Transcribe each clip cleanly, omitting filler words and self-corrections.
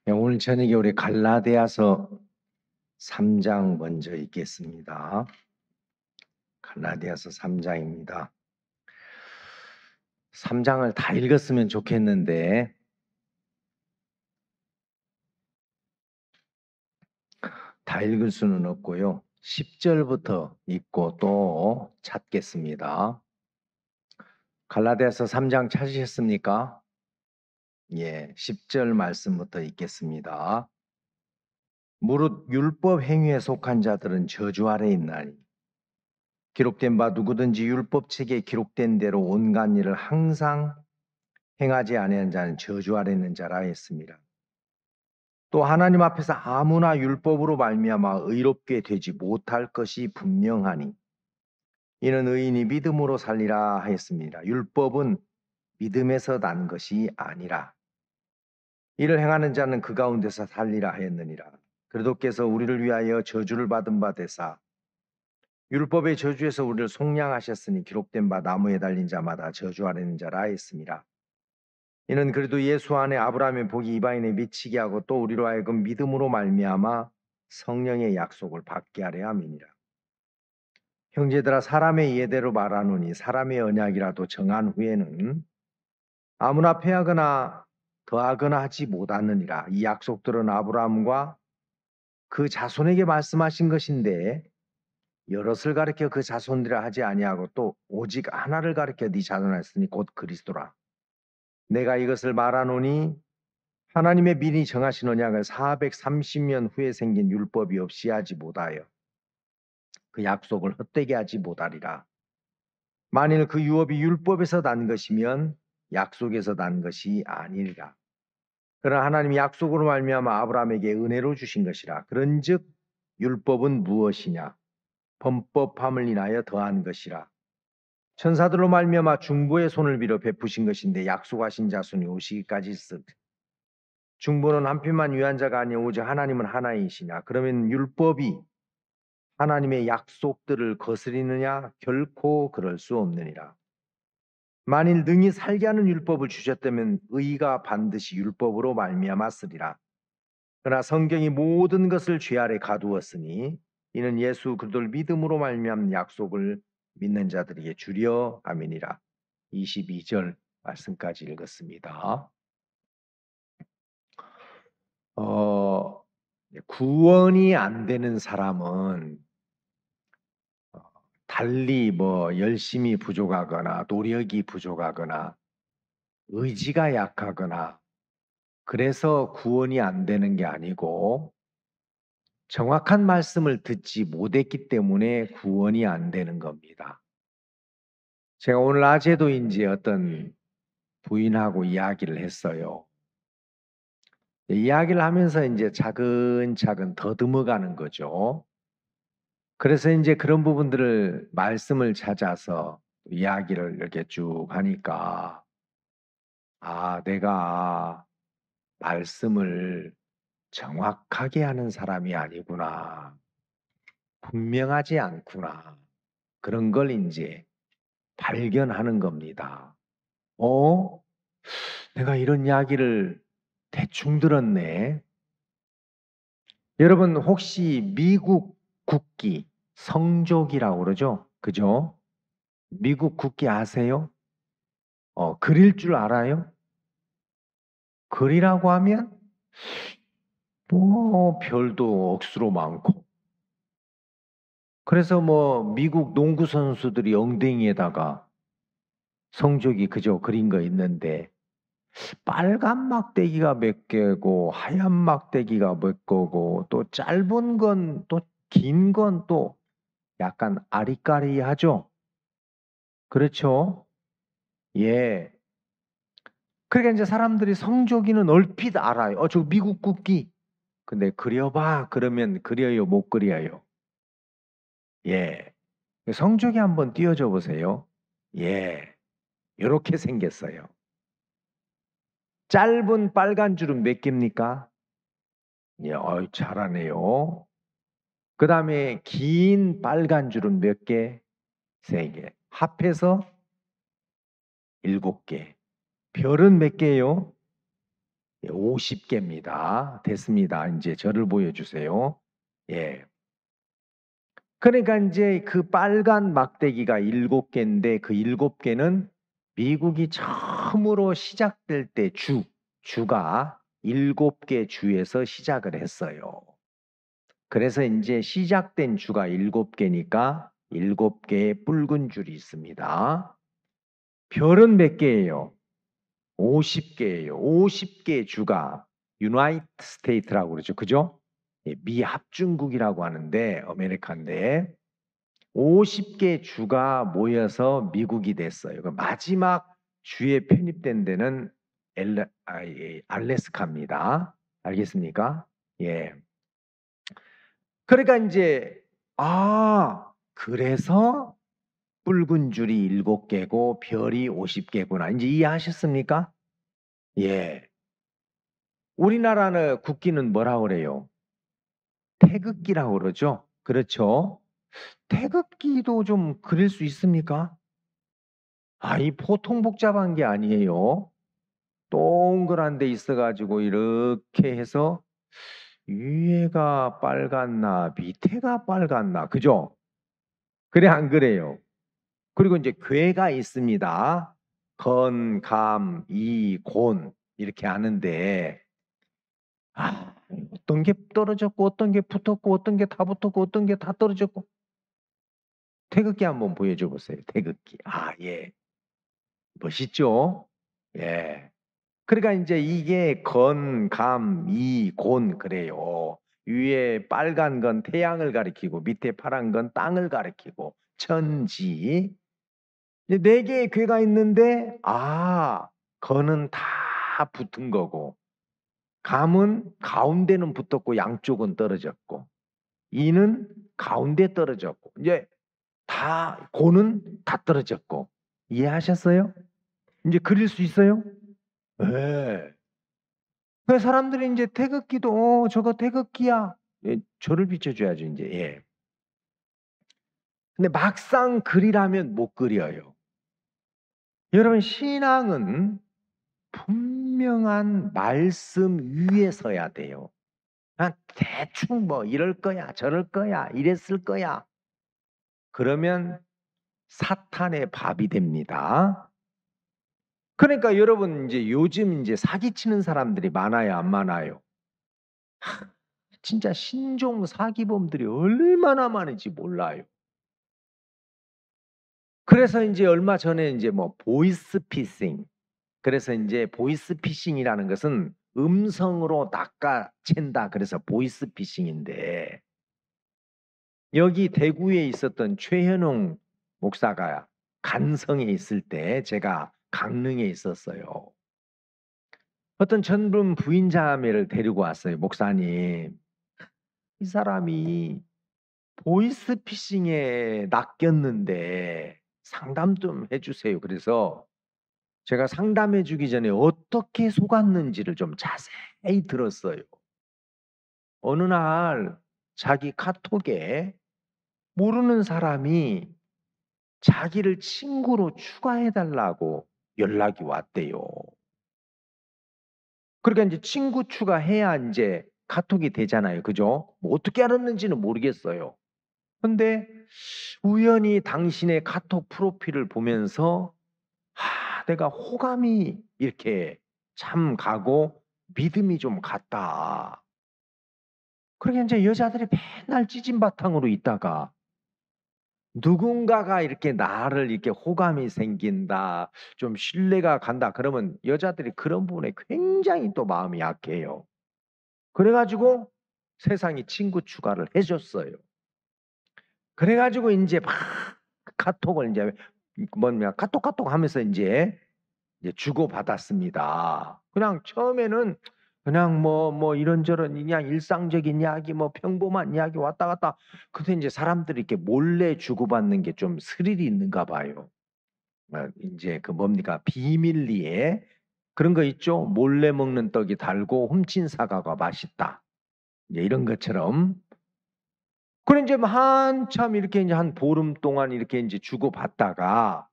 네, 오늘 저녁에 우리 갈라디아서 3장 먼저 읽겠습니다. 갈라디아서 3장입니다. 3장을 다 읽었으면 좋겠는데 다 읽을 수는 없고요. 10절부터 읽고 또 찾겠습니다. 갈라디아서 3장 찾으셨습니까? 예, 10절 말씀부터 읽겠습니다. 무릇 율법 행위에 속한 자들은 저주 아래 있나니 기록된 바 누구든지 율법책에 기록된 대로 온갖 일을 항상 행하지 아니한 자는 저주 아래 있는 자라 했습니다. 또 하나님 앞에서 아무나 율법으로 말미암아 의롭게 되지 못할 것이 분명하니 이는 의인이 믿음으로 살리라 하였습니다. 율법은 믿음에서 난 것이 아니라 이를 행하는 자는 그 가운데서 살리라 하였느니라. 그리스도께서 우리를 위하여 저주를 받은 바 되사 율법의 저주에서 우리를 속량하셨으니 기록된 바 나무에 달린 자마다 저주 아래 있는 자라 했습니다. 이는 그래도 예수 안에 아브라함의 복이 이방인에 미치게 하고 또 우리로 하여금 믿음으로 말미암아 성령의 약속을 받게 하려 함이니라. 형제들아, 사람의 예대로 말하노니 사람의 언약이라도 정한 후에는 아무나 패하거나 더하거나 하지 못하느니라. 이 약속들은 아브라함과 그 자손에게 말씀하신 것인데 여럿을 가리켜 그 자손들이라 하지 아니하고 또 오직 하나를 가리켜 네 자손 했으니 곧 그리스도라. 내가 이것을 말하노니 하나님의 미리 정하신 언약을 430년 후에 생긴 율법이 없이 하지 못하여 그 약속을 헛되게 하지 못하리라. 만일 그 유업이 율법에서 난 것이면 약속에서 난 것이 아니리라. 그러나 하나님이 약속으로 말미암아 아브라함에게 은혜로 주신 것이라. 그런즉 율법은 무엇이냐? 범법함을 인하여 더한 것이라. 천사들로 말미암아 중보의 손을 빌어 베푸신 것인데 약속하신 자손이 오시기까지 쓰 중보는 한편만 위한 자가 아니오 오직 하나님은 하나이시냐. 그러면 율법이 하나님의 약속들을 거스리느냐? 결코 그럴 수 없느니라. 만일 능히 살게 하는 율법을 주셨다면 의가 반드시 율법으로 말미암았으리라. 그러나 성경이 모든 것을 죄 아래 가두었으니 이는 예수 그리스도를 믿음으로 말미암은 약속을 믿는 자들에게 주려 함이니라. 22절 말씀까지 읽었습니다. 구원이 안 되는 사람은 달리 열심히 부족하거나 노력이 부족하거나 의지가 약하거나 그래서 구원이 안 되는 게 아니고 정확한 말씀을 듣지 못했기 때문에 구원이 안 되는 겁니다. 제가 오늘 낮에도 이제 어떤 부인하고 이야기를 했어요. 이야기를 하면서 이제 차근차근 더듬어 가는 거죠. 그래서 이제 그런 부분들을 말씀을 찾아서 이야기를 이렇게 쭉 하니까 내가 말씀을 정확하게 하는 사람이 아니구나. 분명하지 않구나. 그런 걸 이제 발견하는 겁니다. 내가 이런 이야기를 대충 들었네. 여러분 혹시 미국 국기 성족이라고 그러죠? 그죠? 미국 국기 아세요? 그릴 줄 알아요? 그리라고 하면 별도 억수로 많고. 그래서 미국 농구 선수들이 엉덩이에다가 성족이 그저 그린 거 있는데 빨간 막대기가 몇 개고 하얀 막대기가 몇 거고 또 짧은 건 또 긴 건 또 약간 아리까리하죠? 그렇죠? 예. 그러니까 이제 사람들이 성조기는 얼핏 알아요. 저 미국 국기. 근데 그려봐. 그러면 그려요, 못 그려요? 예. 성조기 한번 띄워줘 보세요. 예. 이렇게 생겼어요. 짧은 빨간 줄은 몇 개입니까? 예, 잘하네요. 그 다음에 긴 빨간 줄은 몇 개? 3개. 합해서 7개. 별은 몇 개예요? 50개입니다. 됐습니다. 이제 저를 보여주세요. 예. 그러니까 이제 그 빨간 막대기가 7개인데 그 7개는 미국이 처음으로 시작될 때 주가 7개 주에서 시작을 했어요. 그래서 이제 시작된 주가 7개니까 7개의 붉은 줄이 있습니다. 별은 몇 개예요? 50개예요. 50개 주가 유나이티드 스테이트라고 그러죠. 그죠? 예, 미합중국이라고 하는데 아메리카인데 50개 주가 모여서 미국이 됐어요. 그 마지막 주에 편입된 데는 알래스카입니다. 알겠습니까? 예. 그러니까 이제 그래서 붉은 줄이 7개고 별이 50개구나. 이제 이해하셨습니까? 예. 우리나라는 국기는 뭐라고 그래요? 태극기라고 그러죠? 그렇죠? 태극기도 좀 그릴 수 있습니까? 이 보통 복잡한 게 아니에요. 동그란 데 있어가지고 이렇게 해서 위에가 빨갛나 밑에가 빨갛나 그죠? 그래 안 그래요? 그리고 이제 괴가 있습니다. 건, 감, 이, 곤 이렇게 하는데 어떤 게 떨어졌고 어떤 게 붙었고 어떤 게 다 붙었고 어떤 게 다 떨어졌고 태극기 한번 보여줘 보세요. 태극기. 예. 멋있죠? 예. 그러니까 이제 이게 건, 감, 이, 곤 그래요. 위에 빨간 건 태양을 가리키고 밑에 파란 건 땅을 가리키고 천지. 네 개의 괴가 있는데 건은 다 붙은 거고 감은 가운데는 붙었고 양쪽은 떨어졌고 이는 가운데 떨어졌고 이제 고는 다 떨어졌고 이해하셨어요? 이제 그릴 수 있어요? 네. 그 사람들이 이제 태극기도 저거 태극기야. 예, 저를 비춰줘야죠 이제. 예. 근데 막상 그리라면 못 그려요. 여러분 신앙은 분명한 말씀 위에 서야 돼요. 대충 뭐 이럴 거야 저럴 거야 이랬을 거야. 그러면 사탄의 밥이 됩니다. 그러니까 여러분 이제 요즘 이제 사기치는 사람들이 많아요, 안 많아요? 진짜 신종 사기범들이 얼마나 많은지 몰라요. 그래서 이제 얼마 전에 이제 뭐 보이스피싱. 그래서 이제 보이스피싱이라는 것은 음성으로 낚아챈다. 그래서 보이스피싱인데 여기 대구에 있었던 최현웅 목사가 간성에 있을 때 제가 강릉에 있었어요. 어떤 전분 부인자매를 데리고 왔어요. 목사님. 이 사람이 보이스피싱에 낚였는데 상담 좀 해주세요. 그래서 제가 상담해 주기 전에 어떻게 속았는지를 좀 자세히 들었어요. 어느 날 자기 카톡에 모르는 사람이 자기를 친구로 추가해 달라고 연락이 왔대요. 그러니까 이제 친구 추가해야 이제 카톡이 되잖아요. 그죠? 뭐 어떻게 알았는지는 모르겠어요. 근데 우연히 당신의 카톡 프로필을 보면서 내가 호감이 이렇게 참 가고 믿음이 좀 갔다. 그러게 이제 여자들이 맨날 찌진바탕으로 있다가 누군가가 이렇게 나를 이렇게 호감이 생긴다, 좀 신뢰가 간다. 그러면 여자들이 그런 부분에 굉장히 또 마음이 약해요. 그래가지고 세상이 친구 추가를 해줬어요. 그래가지고 이제 막 카톡을 이제 카톡 하면서 이제 주고 받았습니다. 그냥 처음에는 그냥 뭐 이런저런 그냥 일상적인 이야기 뭐 평범한 이야기 왔다 갔다. 근데 이제 사람들이 이렇게 몰래 주고받는 게 좀 스릴이 있는가 봐요. 이제 그 뭡니까 비밀리에 그런 거 있죠. 몰래 먹는 떡이 달고 훔친 사과가 맛있다. 이제 이런 것처럼. 그래 이제 한참 이렇게 이제 한 보름 동안 이렇게 이제 주고받다가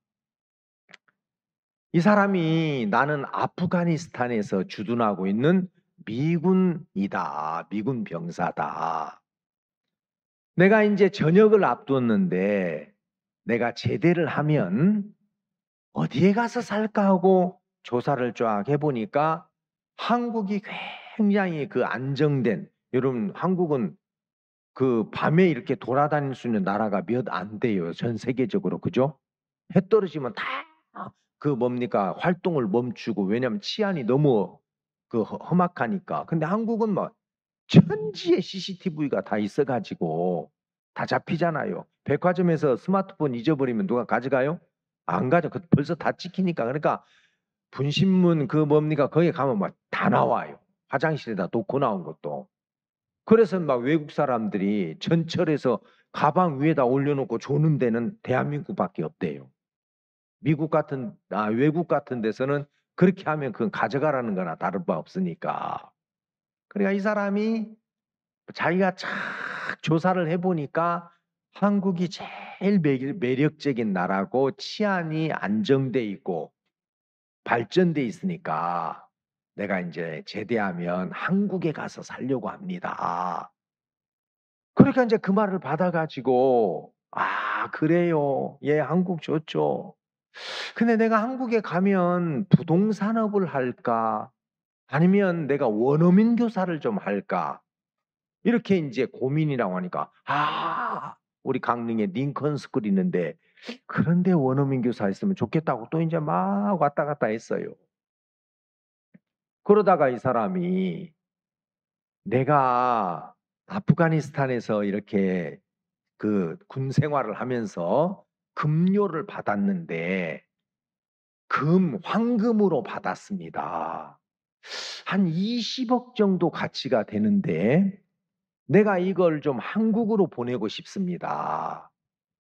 이 사람이 나는 아프가니스탄에서 주둔하고 있는 미군이다. 미군 병사다. 내가 이제 전역을 앞뒀는데 내가 제대를 하면 어디에 가서 살까 하고 조사를 쫙 해보니까 한국이 굉장히 그 안정된, 여러분 한국은 그 밤에 이렇게 돌아다닐 수 있는 나라가 몇 안 돼요. 전 세계적으로. 그죠? 해 떨어지면 다 그 뭡니까? 활동을 멈추고, 왜냐면 치안이 너무 그 험악하니까. 근데 한국은 막 천지에 CCTV가 다 있어가지고 다 잡히잖아요. 백화점에서 스마트폰 잊어버리면 누가 가져가요? 안 가져. 벌써 다 찍히니까. 그러니까 분신문 그 뭡니까? 거기 가면 막 다 나와요. 화장실에다 놓고 나온 것도. 그래서 막 외국 사람들이 전철에서 가방 위에다 올려놓고 조는 데는 대한민국밖에 없대요. 외국 같은 데서는 그렇게 하면 그건 가져가라는 거나 다를 바 없으니까. 그러니까 이 사람이 자기가 착 조사를 해보니까 한국이 제일 매력적인 나라고 치안이 안정돼 있고 발전돼 있으니까 내가 이제 제대하면 한국에 가서 살려고 합니다. 그러니까 이제 그 말을 받아가지고 아 그래요. 예, 한국 좋죠. 근데 내가 한국에 가면 부동산업을 할까? 아니면 내가 원어민 교사를 좀 할까? 이렇게 이제 고민이라고 하니까 우리 강릉에 링컨 스쿨 있는데 그런데 원어민 교사 있으면 좋겠다고 또 이제 막 왔다 갔다 했어요. 그러다가 이 사람이 내가 아프가니스탄에서 이렇게 그 군 생활을 하면서 급료를 받았는데 황금으로 받았습니다. 한 20억 정도 가치가 되는데 내가 이걸 좀 한국으로 보내고 싶습니다.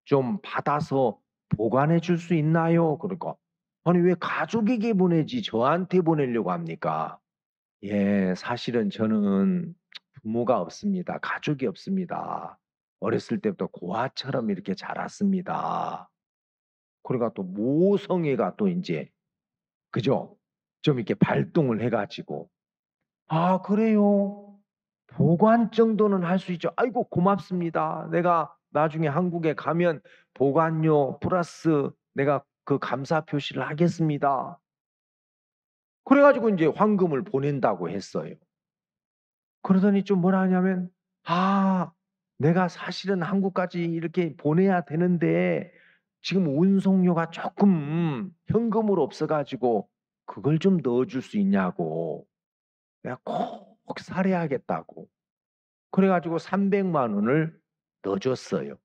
좀 받아서 보관해 줄 수 있나요? 그러니까 아니 왜 가족에게 보내지 저한테 보내려고 합니까? 예, 사실은 저는 부모가 없습니다. 가족이 없습니다. 어렸을 때부터 고아처럼 이렇게 자랐습니다. 그러니까 또 모성애가 또 이제 그죠? 좀 이렇게 발동을 해가지고 아 그래요? 보관 정도는 할 수 있죠. 아이고 고맙습니다. 내가 나중에 한국에 가면 보관료 플러스 내가 그 감사 표시를 하겠습니다. 그래가지고 이제 황금을 보낸다고 했어요. 그러더니 좀 뭐라 하냐면 내가 사실은 한국까지 이렇게 보내야 되는데 지금 운송료가 조금 현금으로 없어가지고 그걸 좀 넣어줄 수 있냐고. 내가 꼭 살해하겠다고. 그래가지고 300만 원을 넣어줬어요.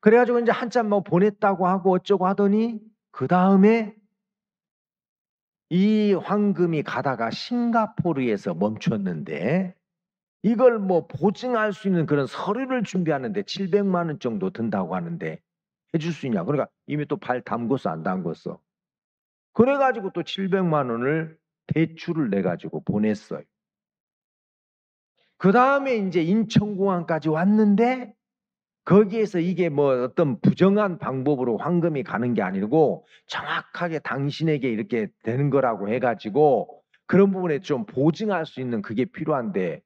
그래가지고 이제 한참 뭐 보냈다고 하고 어쩌고 하더니 그 다음에 이 황금이 가다가 싱가포르에서 멈췄는데 이걸 뭐 보증할 수 있는 그런 서류를 준비하는데 700만 원 정도 든다고 하는데 해줄 수 있냐. 그러니까 이미 또 발 담궜어 안 담궜어. 그래가지고 또 700만 원을 대출을 내가지고 보냈어요. 그 다음에 이제 인천공항까지 왔는데 거기에서 이게 뭐 어떤 부정한 방법으로 황금이 가는 게 아니고 정확하게 당신에게 이렇게 되는 거라고 해가지고 그런 부분에 좀 보증할 수 있는 그게 필요한데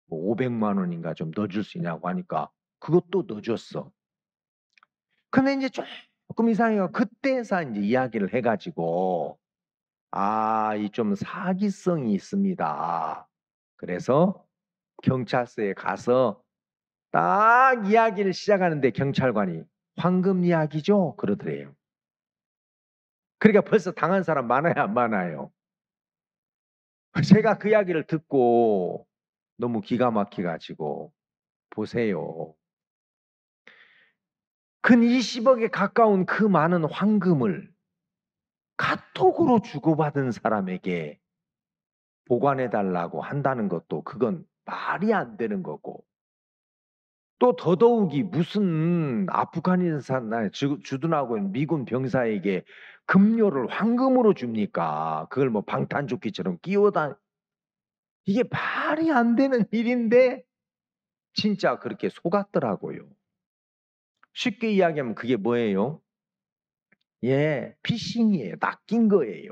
뭐 500만 원인가 좀 넣어줄 수 있냐고 하니까 그것도 넣어줬어. 근데 이제 조금 이상해요. 그때서 이제 이야기를 해가지고 이 좀 사기성이 있습니다. 그래서 경찰서에 가서 딱 이야기를 시작하는데 경찰관이 황금 이야기죠? 그러더래요. 그러니까 벌써 당한 사람 많아요, 안 많아요? 제가 그 이야기를 듣고 너무 기가 막혀가지고 보세요. 근 20억에 가까운 그 많은 황금을 카톡으로 주고받은 사람에게 보관해달라고 한다는 것도 그건 말이 안 되는 거고 또 더더욱이 무슨 아프가니스탄 주둔하고 있는 미군 병사에게 급료를 황금으로 줍니까? 그걸 뭐 방탄조끼처럼 끼워다 이게 말이 안 되는 일인데 진짜 그렇게 속았더라고요. 쉽게 이야기하면 그게 뭐예요? 예, 피싱이에요. 낚인 거예요.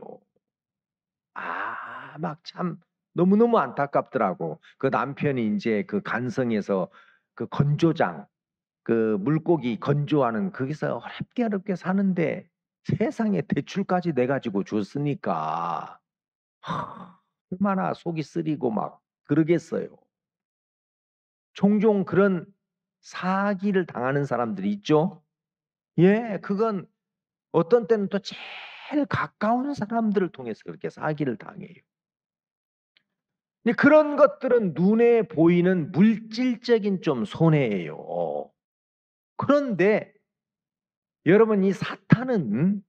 막 참 너무너무 안타깝더라고. 그 남편이 이제 그 간성에서 그 건조장, 그 물고기 건조하는 거기서 어렵게 사는데 세상에 대출까지 내가지고 줬으니까 얼마나 속이 쓰리고 막 그러겠어요. 종종 그런 사기를 당하는 사람들이 있죠. 예, 그건 어떤 때는 또 제일 가까운 사람들을 통해서 그렇게 사기를 당해요. 근데 그런 것들은 눈에 보이는 물질적인 좀 손해예요. 그런데 여러분, 이 사탄은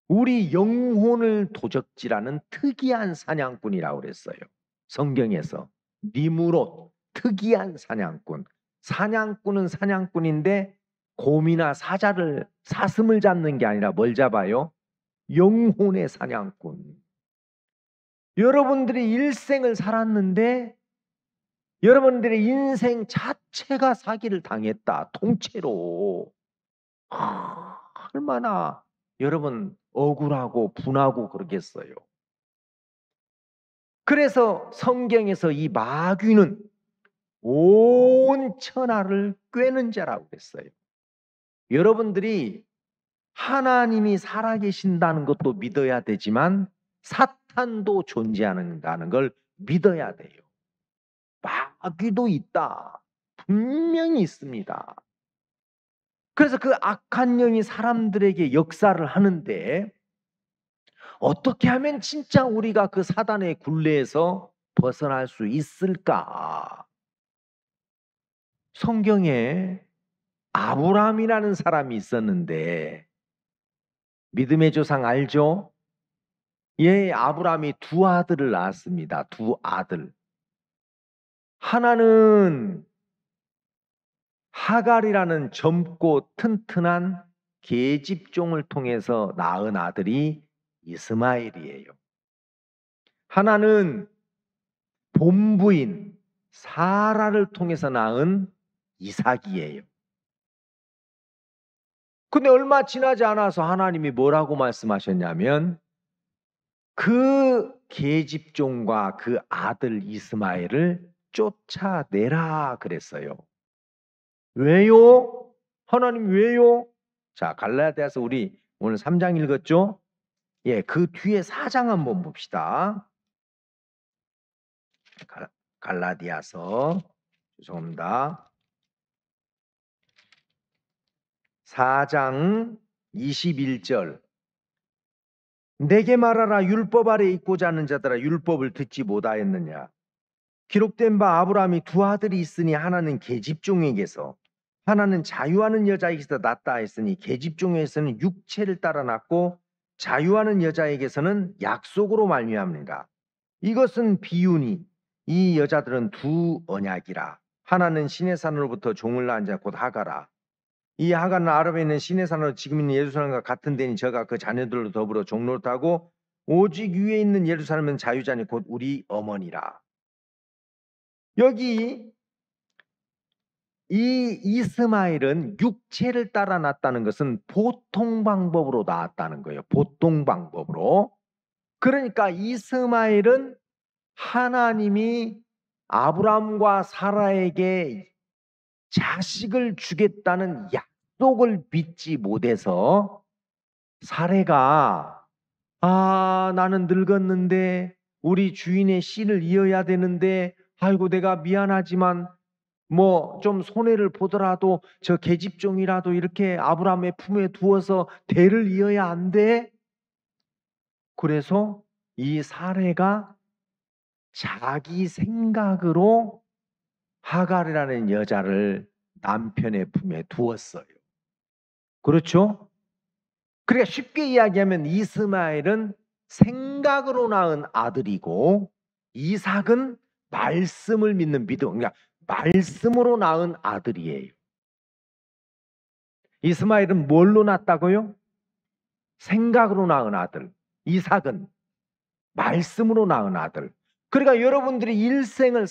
우리 영혼을 도적질하는 특이한 사냥꾼이라고 그랬어요. 성경에서 니무롯, 특이한 사냥꾼. 사냥꾼은 사냥꾼인데 곰이나 사슴을 잡는 게 아니라 뭘 잡아요? 영혼의 사냥꾼. 여러분들이 일생을 살았는데 여러분들의 인생 자체가 사기를 당했다. 통째로. 얼마나 여러분 억울하고 분하고 그러겠어요. 그래서 성경에서 이 마귀는 온 천하를 꿰는 자라고 했어요. 여러분들이 하나님이 살아계신다는 것도 믿어야 되지만 사탄도 존재하는다는 걸 믿어야 돼요. 마귀도 있다. 분명히 있습니다. 그래서 그 악한 영이 사람들에게 역사를 하는데 어떻게 하면 진짜 우리가 그 사단의 굴레에서 벗어날 수 있을까? 성경에 아브라함이라는 사람이 있었는데 믿음의 조상 알죠? 예, 아브라함이 두 아들을 낳았습니다. 두 아들. 하나는 하갈이라는 젊고 튼튼한 계집종을 통해서 낳은 아들이 이스마엘이에요. 하나는 본부인 사라를 통해서 낳은 이삭이에요. 근데 얼마 지나지 않아서 하나님이 뭐라고 말씀하셨냐면 그 계집종과 그 아들 이스마엘을 쫓아내라 그랬어요. 왜요? 하나님 왜요? 자, 갈라디아서 우리 오늘 3장 읽었죠? 예, 그 뒤에 4장 한번 봅시다. 갈라디아서 죄송합니다. 4장 21절. 내게 말하라. 율법 아래 있고자 하는 자들아, 율법을 듣지 못하였느냐? 기록된 바 아브라함이 두 아들이 있으니 하나는 계집종에게서 하나는 자유하는 여자에게서 낳았다 했으니 계집종에게서는 육체를 따라 낳고 자유하는 여자에게서는 약속으로 말미암으니라. 이것은 비유니 이 여자들은 두 언약이라. 하나는 시내산으로부터 종을 낳은 자 곧 하가라. 이 하가는 아랍에 있는 시내산으로 지금 있는 예루살렘과 같은 데니 저가 그 자녀들로 더불어 종노릇하고 오직 위에 있는 예루살렘은 자유자니 곧 우리 어머니라. 여기 이 이스마엘은 육체를 따라 낳았다는 것은 보통 방법으로 낳았다는 거예요. 보통 방법으로. 그러니까 이스마엘은 하나님이 아브라함과 사라에게 자식을 주겠다는 약속을 믿지 못해서 사라가 나는 늙었는데 우리 주인의 씨를 이어야 되는데 아이고 내가 미안하지만 뭐 좀 손해를 보더라도 저 계집종이라도 이렇게 아브라함의 품에 두어서 대를 이어야 안 돼? 그래서 이 사라가 자기 생각으로 하갈이라는 여자를 남편의 품에 두었어요. 그렇죠? 그러니까 쉽게 이야기하면 이스마엘은 생각으로 낳은 아들이고 이삭은 말씀을 믿는 믿음, 그러니까 말씀으로 낳은 아들이에요. 이스마엘은 뭘로 낳았다고요? 생각으로 낳은 아들. 이삭은 말씀으로 낳은 아들. 그러니까 여러분들이 일생을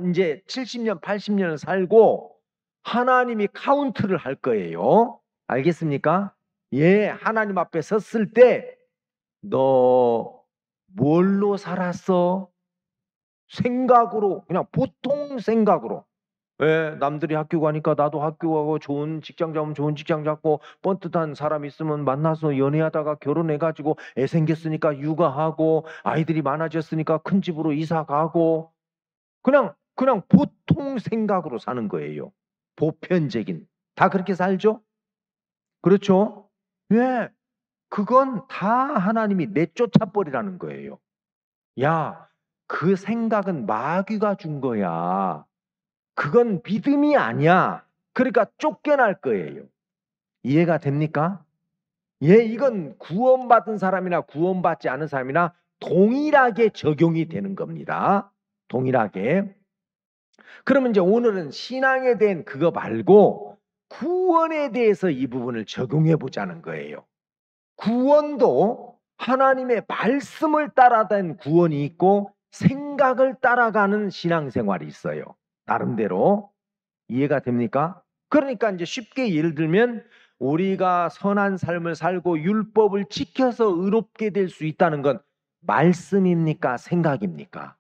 이제 70년, 80년을 살고 하나님이 카운트를 할 거예요. 알겠습니까? 예, 하나님 앞에 섰을 때 너 뭘로 살았어? 생각으로, 그냥 보통 생각으로. 왜 남들이 학교 가니까 나도 학교 가고 좋은 직장 잡으면 좋은 직장 잡고 뻔듯한 사람 있으면 만나서 연애하다가 결혼해가지고 애 생겼으니까 육아하고 아이들이 많아졌으니까 큰 집으로 이사 가고 그냥 보통 생각으로 사는 거예요. 보편적인. 다 그렇게 살죠? 그렇죠? 왜? 그건 다 하나님이 내쫓아 버리라는 거예요. 야, 그 생각은 마귀가 준 거야. 그건 믿음이 아니야. 그러니까 쫓겨날 거예요. 이해가 됩니까? 예, 이건 구원받은 사람이나 구원받지 않은 사람이나 동일하게 적용이 되는 겁니다. 동일하게. 그러면 이제 오늘은 신앙에 대한 그거 말고 구원에 대해서 이 부분을 적용해 보자는 거예요. 구원도 하나님의 말씀을 따라된 구원이 있고 생각을 따라가는 신앙생활이 있어요. 나름대로. 이해가 됩니까? 그러니까 이제 쉽게 예를 들면 우리가 선한 삶을 살고 율법을 지켜서 의롭게 될 수 있다는 건 말씀입니까? 생각입니까?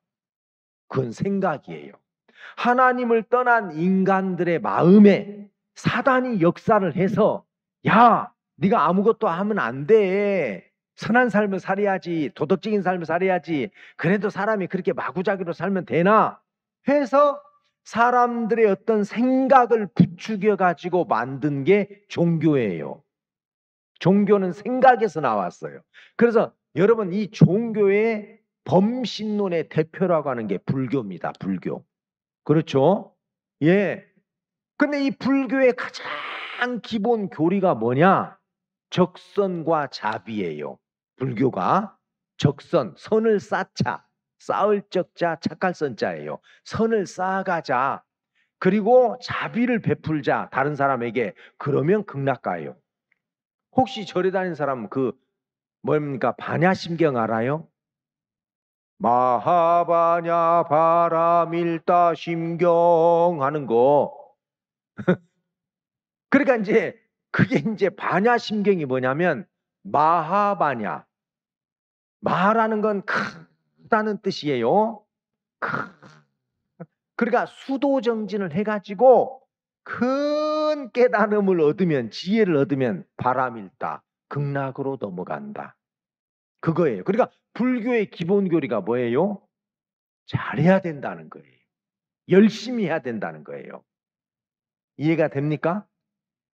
그건 생각이에요. 하나님을 떠난 인간들의 마음에 사단이 역사를 해서 야, 네가 아무것도 하면 안 돼. 선한 삶을 살아야지. 도덕적인 삶을 살아야지. 그래도 사람이 그렇게 마구자기로 살면 되나? 해서 사람들의 어떤 생각을 부추겨 가지고 만든 게 종교예요. 종교는 생각에서 나왔어요. 그래서 여러분 이 종교의 범신론의 대표라고 하는 게 불교입니다. 불교. 그렇죠? 예. 근데 이 불교의 가장 기본 교리가 뭐냐? 적선과 자비예요. 불교가 적선, 선을 쌓자. 쌓을 적자, 착할 선자예요. 선을 쌓아가자. 그리고 자비를 베풀자. 다른 사람에게. 그러면 극락가예요. 혹시 절에 다니는 사람 뭡니까? 반야심경 알아요? 마하바냐 바라밀다 심경 하는 거. 그러니까 이제 그게 이제 반야심경이 뭐냐면 마하바냐. 마라는 건 크다는 뜻이에요. 그러니까 수도정진을 해가지고 큰 깨달음을 얻으면 지혜를 얻으면 바라밀다. 극락으로 넘어간다. 그거예요. 그러니까 불교의 기본 교리가 뭐예요? 잘해야 된다는 거예요. 열심히 해야 된다는 거예요. 이해가 됩니까?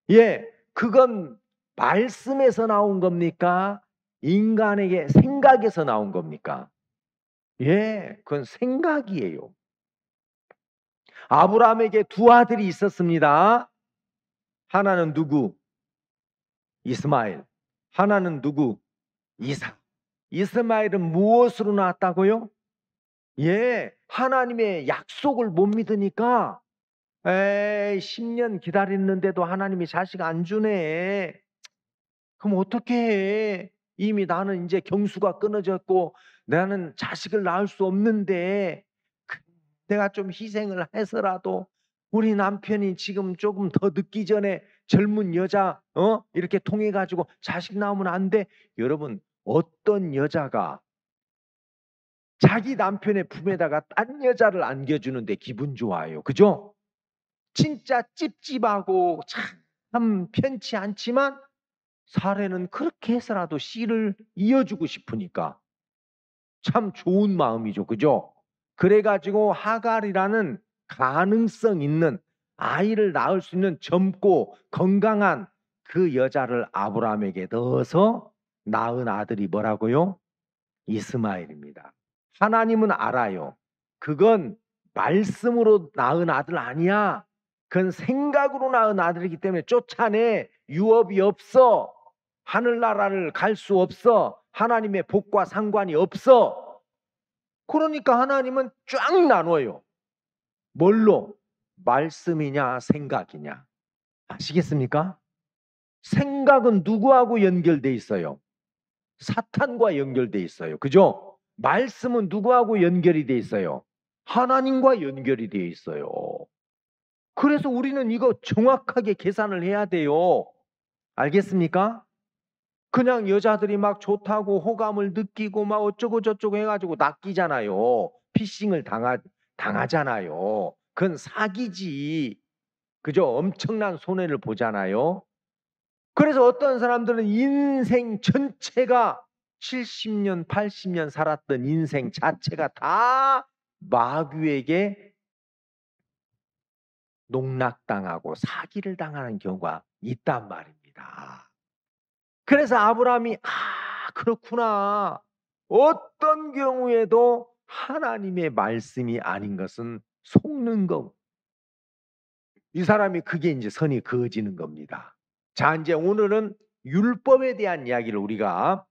예, 그건 말씀에서 나온 겁니까? 인간에게 생각에서 나온 겁니까? 예, 그건 생각이에요. 아브라함에게 두 아들이 있었습니다. 하나는 누구? 이스마엘. 하나는 누구? 이삭. 이스마엘은 무엇으로 낳았다고요? 예, 하나님의 약속을 못 믿으니까 10년 기다렸는데도 하나님이 자식 안 주네. 그럼 어떻게 해? 이미 나는 이제 경수가 끊어졌고 나는 자식을 낳을 수 없는데 내가 좀 희생을 해서라도 우리 남편이 지금 조금 더 늦기 전에 젊은 여자 이렇게 통해 가지고 자식 낳으면 안 돼. 여러분 어떤 여자가 자기 남편의 품에다가 딴 여자를 안겨주는데 기분 좋아요. 그죠? 진짜 찝찝하고 참 편치 않지만 사례는 그렇게 해서라도 씨를 이어주고 싶으니까 참 좋은 마음이죠. 그죠? 그래가지고 하갈이라는 가능성 있는 아이를 낳을 수 있는 젊고 건강한 그 여자를 아브라함에게 넣어서 낳은 아들이 뭐라고요? 이스마엘입니다. 하나님은 알아요. 그건 말씀으로 낳은 아들 아니야. 그건 생각으로 낳은 아들이기 때문에 쫓아내. 유업이 없어. 하늘나라를 갈 수 없어. 하나님의 복과 상관이 없어. 그러니까 하나님은 쫙 나눠요. 뭘로? 말씀이냐 생각이냐. 아시겠습니까? 생각은 누구하고 연결돼 있어요? 사탄과 연결돼 있어요. 그죠? 말씀은 누구하고 연결이 돼 있어요? 하나님과 연결이 돼 있어요. 그래서 우리는 이거 정확하게 계산을 해야 돼요. 알겠습니까? 그냥 여자들이 막 좋다고 호감을 느끼고 막 어쩌고 저쩌고 해가지고 낚이잖아요. 피싱을 당하잖아요. 그건 사기지. 그죠? 엄청난 손해를 보잖아요. 그래서 어떤 사람들은 인생 전체가 70년, 80년 살았던 인생 자체가 다 마귀에게 농락당하고 사기를 당하는 경우가 있단 말입니다. 그래서 아브라함이 그렇구나. 어떤 경우에도 하나님의 말씀이 아닌 것은 속는 거. 이 사람이 그게 이제 선이 그어지는 겁니다. 자, 이제 오늘은 율법에 대한 이야기를 우리가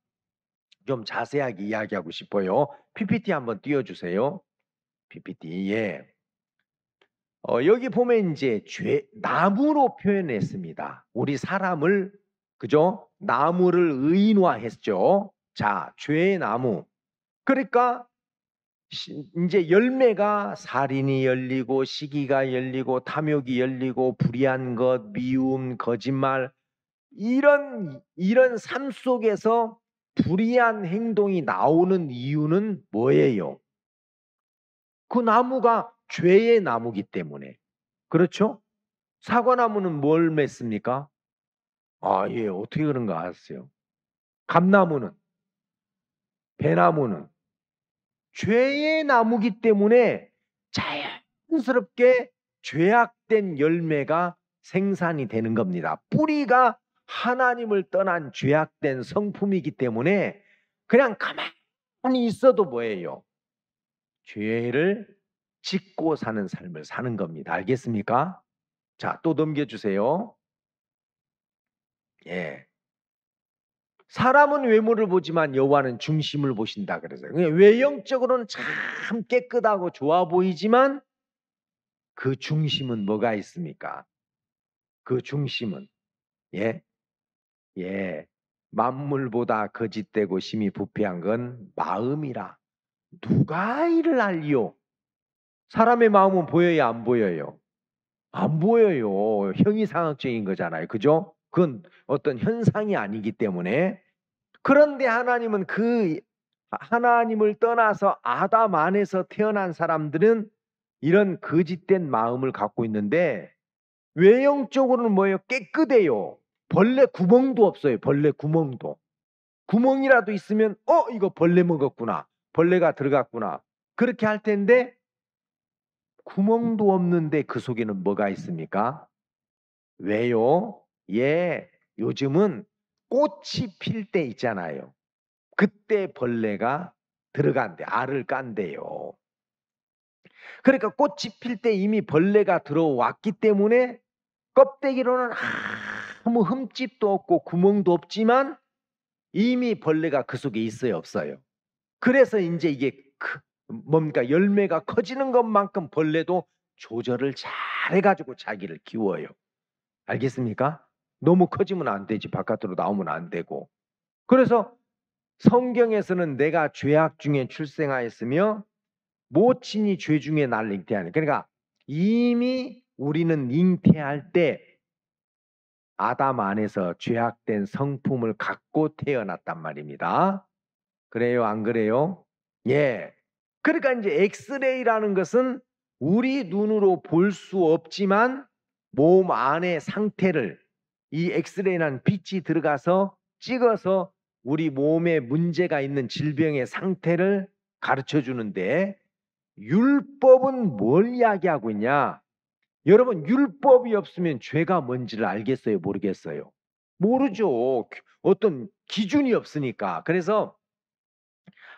좀 자세하게 이야기하고 싶어요. PPT 한번 띄워주세요. PPT. 예. 여기 보면 이제 나무로 표현했습니다. 우리 사람을, 그죠? 나무를 의인화했죠. 자, 죄의 나무. 그러니까 이제 열매가 살인이 열리고 시기가 열리고 탐욕이 열리고 불의한 것, 미움, 거짓말, 이런 삶 속에서 불의한 행동이 나오는 이유는 뭐예요? 그 나무가 죄의 나무기 때문에. 그렇죠? 사과나무는 뭘 맺습니까? 예, 어떻게 그런가 아세요? 감나무는, 배나무는 죄의 나무기 때문에 자연스럽게 죄악된 열매가 생산이 되는 겁니다. 뿌리가 하나님을 떠난 죄악된 성품이기 때문에 그냥 가만히 있어도 뭐예요? 죄를 짓고 사는 삶을 사는 겁니다. 알겠습니까? 자, 또 넘겨주세요. 예. 사람은 외모를 보지만 여호와는 중심을 보신다 그래서요. 외형적으로는 참 깨끗하고 좋아 보이지만 그 중심은 뭐가 있습니까? 그 중심은 만물보다 거짓되고 심히 부패한 건 마음이라. 누가 이를 알리요? 사람의 마음은 보여야 안 보여요? 안 보여요. 형이상학적인 거잖아요. 그죠? 그건 어떤 현상이 아니기 때문에. 그런데 하나님은 하나님을 떠나서 아담 안에서 태어난 사람들은 이런 거짓된 마음을 갖고 있는데 외형적으로는 뭐예요? 깨끗해요. 벌레 구멍도 없어요. 벌레 구멍도. 구멍이라도 있으면 이거 벌레 먹었구나. 벌레가 들어갔구나. 그렇게 할 텐데 구멍도 없는데 그 속에는 뭐가 있습니까? 왜요? 요즘은 꽃이 필 때 있잖아요. 그때 벌레가 들어간대. 알을 깐대요. 그러니까 꽃이 필 때 이미 벌레가 들어왔기 때문에 껍데기로는 아무 흠집도 없고 구멍도 없지만 이미 벌레가 그 속에 있어요, 없어요? 그래서 이제 이게 뭡니까? 열매가 커지는 것만큼 벌레도 조절을 잘 해가지고 자기를 키워요. 알겠습니까? 너무 커지면 안 되지. 바깥으로 나오면 안 되고. 그래서 성경에서는 내가 죄악 중에 출생하였으며 모친이 죄 중에 나를 잉태하니. 그러니까 이미 우리는 잉태할 때 아담 안에서 죄악된 성품을 갖고 태어났단 말입니다. 그래요? 안 그래요? 예. 그러니까 이제 엑스레이라는 것은 우리 눈으로 볼 수 없지만 몸 안의 상태를 이 엑스레이라는 빛이 들어가서 찍어서 우리 몸에 문제가 있는 질병의 상태를 가르쳐 주는데 율법은 뭘 이야기하고 있냐? 여러분 율법이 없으면 죄가 뭔지를 알겠어요? 모르겠어요? 모르죠. 어떤 기준이 없으니까. 그래서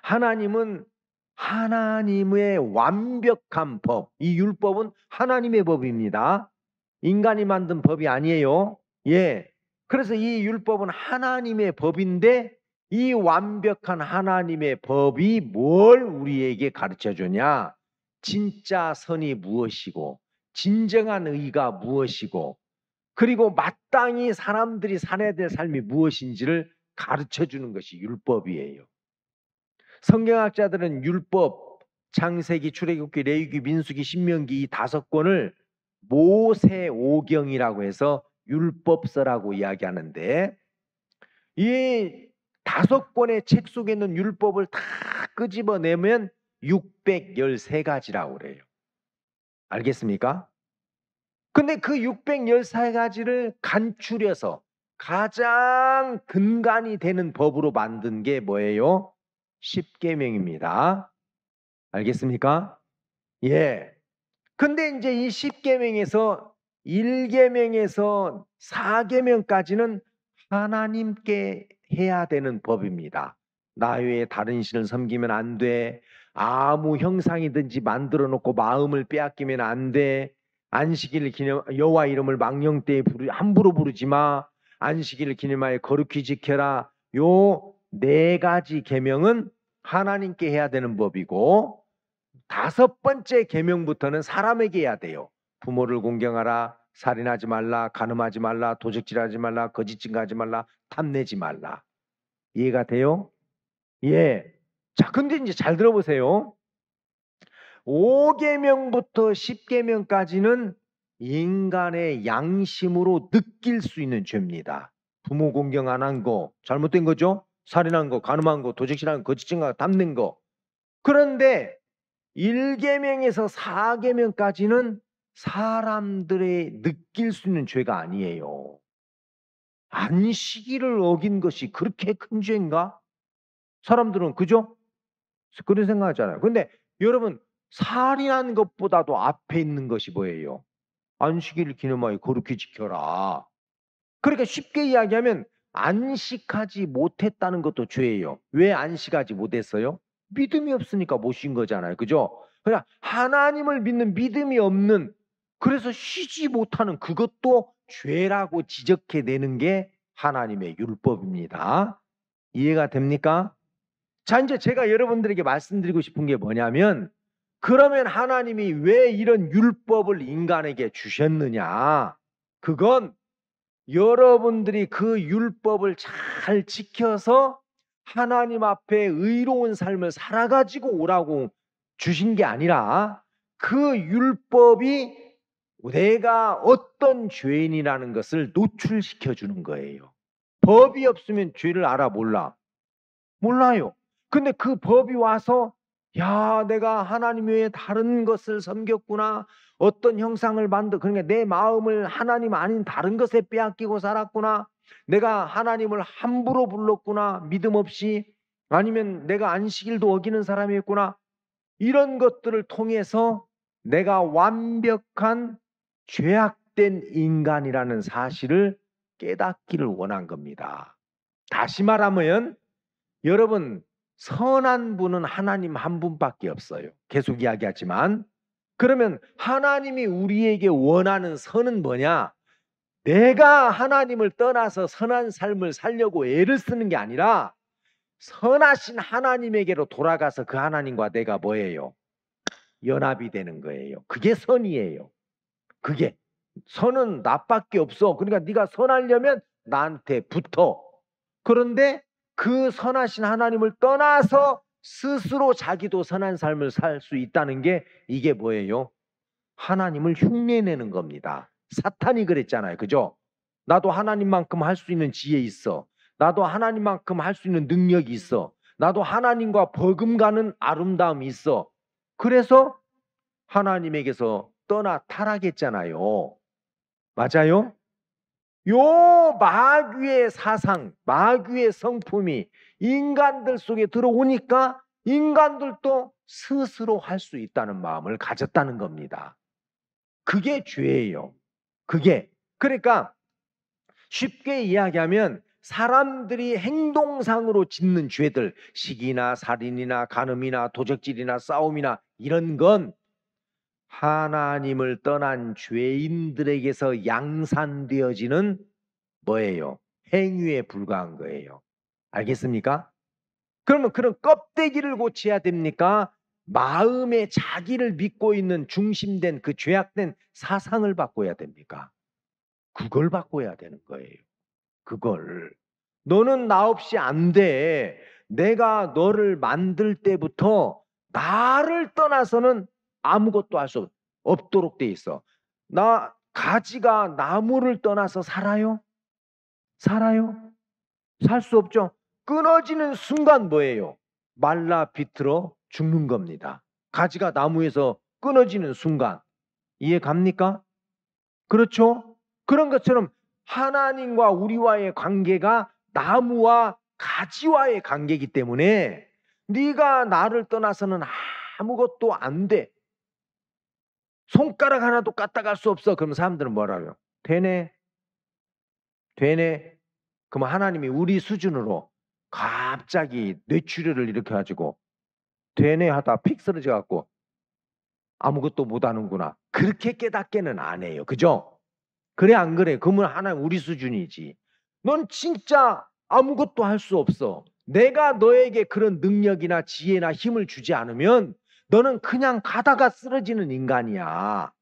하나님은 하나님의 완벽한 법, 이 율법은 하나님의 법입니다. 인간이 만든 법이 아니에요. 그래서 이 율법은 하나님의 법인데 이 완벽한 하나님의 법이 뭘 우리에게 가르쳐 주냐? 진짜 선이 무엇이고 진정한 의가 무엇이고 그리고 마땅히 사람들이 살아야 될 삶이 무엇인지를 가르쳐 주는 것이 율법이에요. 성경학자들은 율법, 창세기, 출애굽기, 레위기, 민수기, 신명기 이 5권을 모세오경이라고 해서 율법서라고 이야기하는데 이 5권의 책 속에 있는 율법을 다 끄집어내면 613가지라고 그래요. 알겠습니까? 근데 그 613가지를 간추려서 가장 근간이 되는 법으로 만든 게 뭐예요? 십계명입니다. 알겠습니까? 예. 근데 이제 이 십계명에서 1계명에서 4계명까지는 하나님께 해야 되는 법입니다. 나 외에 다른 신을 섬기면 안 돼. 아무 형상이든지 만들어 놓고 마음을 빼앗기면 안 돼. 안식일을 기념 여호와 이름을 망령때에 함부로 부르지 마. 안식일을 기념하여 거룩히 지켜라. 요 4가지 계명은 하나님께 해야 되는 법이고 5번째 계명부터는 사람에게 해야 돼요. 부모를 공경하라. 살인하지 말라. 간음하지 말라. 도적질하지 말라. 거짓 증거하지 말라. 탐내지 말라. 이해가 돼요? 예. 자, 근데 이제 잘 들어보세요. 5계명부터 10계명까지는 인간의 양심으로 느낄 수 있는 죄입니다. 부모 공경 안 한 거 잘못된 거죠? 살인한 거, 간음한 거, 도적질한 거, 거짓 증거, 탐낸 거. 그런데 1계명에서 4계명까지는 사람들의 느낄 수 있는 죄가 아니에요. 안식일을 어긴 것이 그렇게 큰 죄인가? 사람들은 그죠? 그런 생각하잖아요. 근데 여러분 살인한 것보다도 앞에 있는 것이 뭐예요? 안식일을 기념하여 거룩히 지켜라. 그러니까 쉽게 이야기하면 안식하지 못했다는 것도 죄예요. 왜 안식하지 못했어요? 믿음이 없으니까 못 쉰 거잖아요. 그죠? 그냥 하나님을 믿는 믿음이 없는, 그래서 쉬지 못하는 그것도 죄라고 지적해내는 게 하나님의 율법입니다. 이해가 됩니까? 자, 이제 제가 여러분들에게 말씀드리고 싶은 게 뭐냐면, 그러면 하나님이 왜 이런 율법을 인간에게 주셨느냐? 그건 여러분들이 그 율법을 잘 지켜서 하나님 앞에 의로운 삶을 살아가지고 오라고 주신 게 아니라, 그 율법이 내가 어떤 죄인이라는 것을 노출시켜 주는 거예요. 법이 없으면 죄를 알아 몰라? 몰라요. 근데 그 법이 와서 야, 내가 하나님 외에 다른 것을 섬겼구나. 어떤 형상을 그러니까 내 마음을 하나님 아닌 다른 것에 빼앗기고 살았구나. 내가 하나님을 함부로 불렀구나. 믿음 없이. 아니면 내가 안식일도 어기는 사람이었구나. 이런 것들을 통해서 내가 완벽한 죄악된 인간이라는 사실을 깨닫기를 원한 겁니다. 다시 말하면 여러분, 선한 분은 하나님 한 분밖에 없어요. 계속 이야기하지만, 그러면 하나님이 우리에게 원하는 선은 뭐냐? 내가 하나님을 떠나서 선한 삶을 살려고 애를 쓰는 게 아니라 선하신 하나님에게로 돌아가서 그 하나님과 내가 뭐예요? 연합이 되는 거예요. 그게 선이에요. 그게 선은 나밖에 없어. 그러니까 네가 선하려면 나한테 붙어. 그런데 그 선하신 하나님을 떠나서 스스로 자기도 선한 삶을 살 수 있다는 게 이게 뭐예요? 하나님을 흉내내는 겁니다. 사탄이 그랬잖아요. 그죠? 나도 하나님만큼 할 수 있는 지혜 있어. 나도 하나님만큼 할 수 있는 능력이 있어. 나도 하나님과 버금가는 아름다움이 있어. 그래서 하나님에게서 떠나 타락했잖아요. 맞아요? 요 마귀의 사상, 마귀의 성품이 인간들 속에 들어오니까 인간들도 스스로 할 수 있다는 마음을 가졌다는 겁니다. 그게 죄예요. 그게. 그러니까 쉽게 이야기하면 사람들이 행동상으로 짓는 죄들, 시기나 살인이나 간음이나 도적질이나 싸움이나 이런 건 하나님을 떠난 죄인들에게서 양산되어지는 뭐예요? 행위에 불과한 거예요. 알겠습니까? 그러면 그런 껍데기를 고쳐야 됩니까? 마음에 자기를 믿고 있는 중심된 그 죄악된 사상을 바꿔야 됩니까? 그걸 바꿔야 되는 거예요. 그걸. 너는 나 없이 안 돼. 내가 너를 만들 때부터 나를 떠나서는 아무것도 할 수 없도록 돼 있어. 가지가 나무를 떠나서 살아요? 살 수 없죠. 끊어지는 순간 뭐예요? 말라 비틀어 죽는 겁니다. 가지가 나무에서 끊어지는 순간. 이해 갑니까? 그렇죠? 그런 것처럼 하나님과 우리와의 관계가 나무와 가지와의 관계이기 때문에 네가 나를 떠나서는 아무것도 안 돼. 손가락 하나도 까딱할 수 없어. 그러면 사람들은 뭐라고요? 되네. 되네. 그러면 하나님이 우리 수준으로 갑자기 뇌출혈을 일으켜가지고 되네 하다 픽 쓰러져 갖고 아무것도 못하는구나. 그렇게 깨닫게는 안 해요. 그죠? 그래 안 그래? 그러면 하나님 우리 수준이지. 넌 진짜 아무것도 할 수 없어. 내가 너에게 그런 능력이나 지혜나 힘을 주지 않으면 너는 그냥 가다가 쓰러지는 인간이야.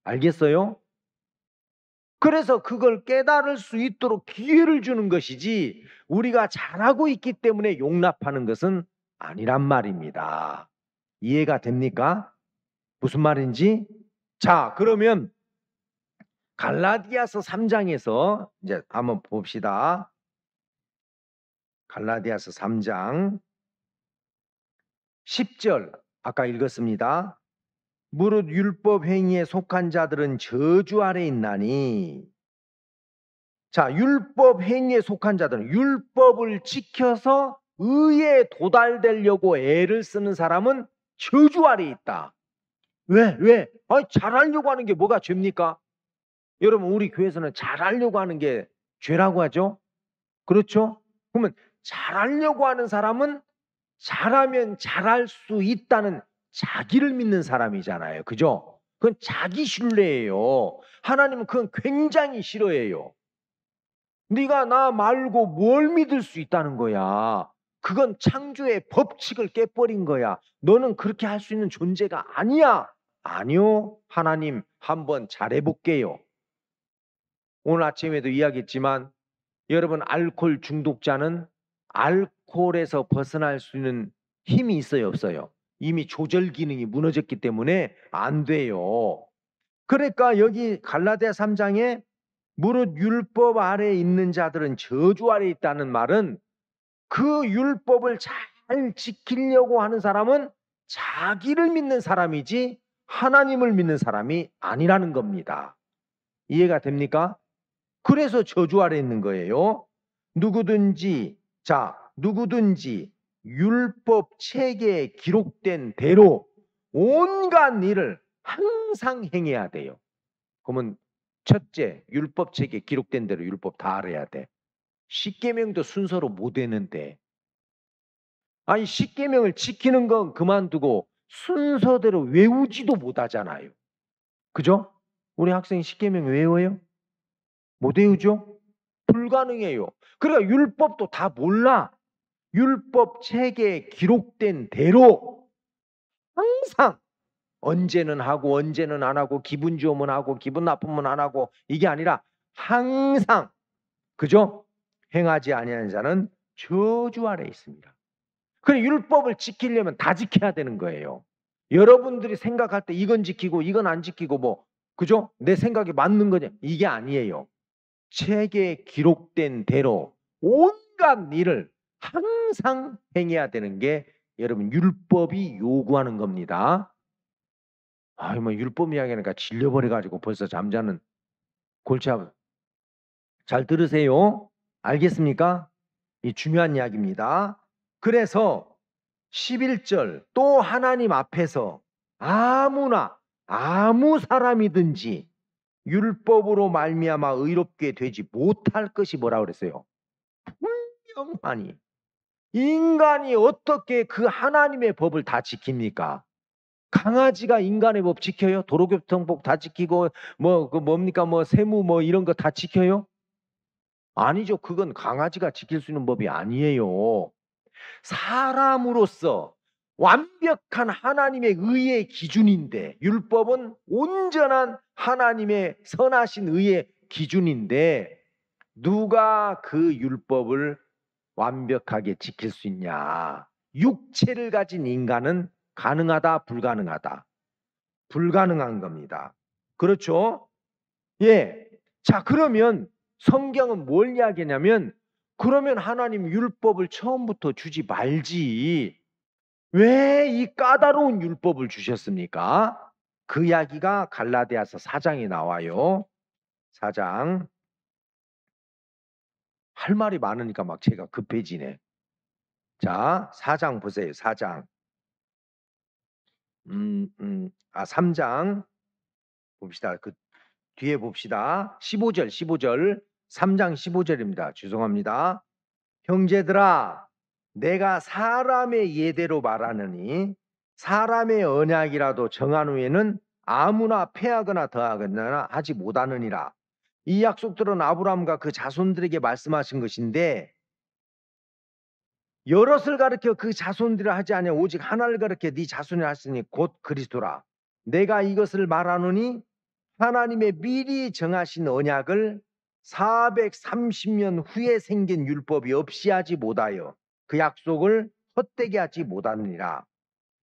알겠어요? 그래서 그걸 깨달을 수 있도록 기회를 주는 것이지 우리가 잘하고 있기 때문에 용납하는 것은 아니란 말입니다. 이해가 됩니까? 무슨 말인지? 자, 그러면 갈라디아서 3장에서 이제 한번 봅시다. 갈라디아서 3장 10절 아까 읽었습니다. 무릇 율법 행위에 속한 자들은 저주 아래 있나니. 자, 율법 행위에 속한 자들은 율법을 지켜서 의에 도달되려고 애를 쓰는 사람은 저주 아래 있다. 왜? 아니, 잘하려고 하는 게 뭐가 죄입니까? 여러분, 우리 교회에서는 잘하려고 하는 게 죄라고 하죠? 그렇죠? 그러면 잘하려고 하는 사람은 잘하면 잘할 수 있다는 자기를 믿는 사람이잖아요. 그죠? 그건 자기 신뢰예요. 하나님은 그건 굉장히 싫어해요. 네가 나 말고 뭘 믿을 수 있다는 거야. 그건 창조의 법칙을 깨버린 거야. 너는 그렇게 할 수 있는 존재가 아니야. 아니요. 하나님 한번 잘해볼게요. 오늘 아침에도 이야기했지만 여러분 알코올 중독자는 알코올에서 벗어날 수 있는 힘이 있어요, 없어요? 이미 조절 기능이 무너졌기 때문에 안 돼요. 그러니까 여기 갈라디아 3장에 무릇 율법 아래에 있는 자들은 저주 아래에 있다는 말은 그 율법을 잘 지키려고 하는 사람은 자기를 믿는 사람이지 하나님을 믿는 사람이 아니라는 겁니다. 이해가 됩니까? 그래서 저주 아래에 있는 거예요. 누구든지 율법 책에 기록된 대로 온갖 일을 항상 행해야 돼요. 그러면 첫째, 율법 책에 기록된 대로 율법 다 알아야 돼. 십계명도 순서로 못 외는데. 아니, 십계명을 지키는 건 그만두고 순서대로 외우지도 못하잖아요. 그죠? 우리 학생이 십계명 외워요? 못 외우죠? 불가능해요. 그러니까 율법도 다 몰라. 율법 책에 기록된 대로 항상 언제는 하고 언제는 안 하고 기분 좋으면 하고 기분 나쁘면 안 하고 이게 아니라 항상 그죠? 행하지 아니하는 자는 저주 아래 있습니다. 그래 율법을 지키려면 다 지켜야 되는 거예요. 여러분들이 생각할 때 이건 지키고 이건 안 지키고 뭐 그죠? 내 생각에 맞는 거냐? 이게 아니에요. 책에 기록된 대로 온갖 일을 항상 행해야 되는 게 여러분 율법이 요구하는 겁니다. 아이 뭐 율법 이야기하니까 질려버려가지고 벌써 잠자는 골치 아프. 잘 들으세요. 알겠습니까? 이 중요한 이야기입니다. 그래서 11절 또 하나님 앞에서 아무나 아무 사람이든지 율법으로 말미암아 의롭게 되지 못할 것이 뭐라 그랬어요? 분명하니. 인간이 어떻게 그 하나님의 법을 다 지킵니까? 강아지가 인간의 법 지켜요? 도로교통법 다 지키고 뭐 그 뭡니까 뭐 세무 뭐 이런 거 다 지켜요? 아니죠. 그건 강아지가 지킬 수 있는 법이 아니에요. 사람으로서 완벽한 하나님의 의의 기준인데 율법은 온전한 하나님의 선하신 의의 기준인데 누가 그 율법을 완벽하게 지킬 수 있냐? 육체를 가진 인간은 가능하다, 불가능하다? 불가능한 겁니다. 그렇죠? 예. 자, 그러면 성경은 뭘 이야기하냐면 그러면 하나님 율법을 처음부터 주지 말지. 왜 이 까다로운 율법을 주셨습니까? 그 이야기가 갈라디아서 4장에 나와요. 4장. 할 말이 많으니까 막 제가 급해지네. 자, 4장 보세요. 4장. 3장 봅시다. 그 뒤에 봅시다. 15절. 3장 15절입니다. 죄송합니다. 형제들아, 내가 사람의 예대로 말하느니 사람의 언약이라도 정한 후에는 아무나 패하거나 더하거나 하지 못하느니라. 이 약속들은 아브라함과 그 자손들에게 말씀하신 것인데 여럿을 가르쳐 그 자손들을 하지 아니하 오직 하나를 가르쳐 네 자손이 하시니 곧 그리스도라. 내가 이것을 말하노니 하나님의 미리 정하신 언약을 430년 후에 생긴 율법이 없이 하지 못하여 그 약속을 헛되게 하지 못하느니라.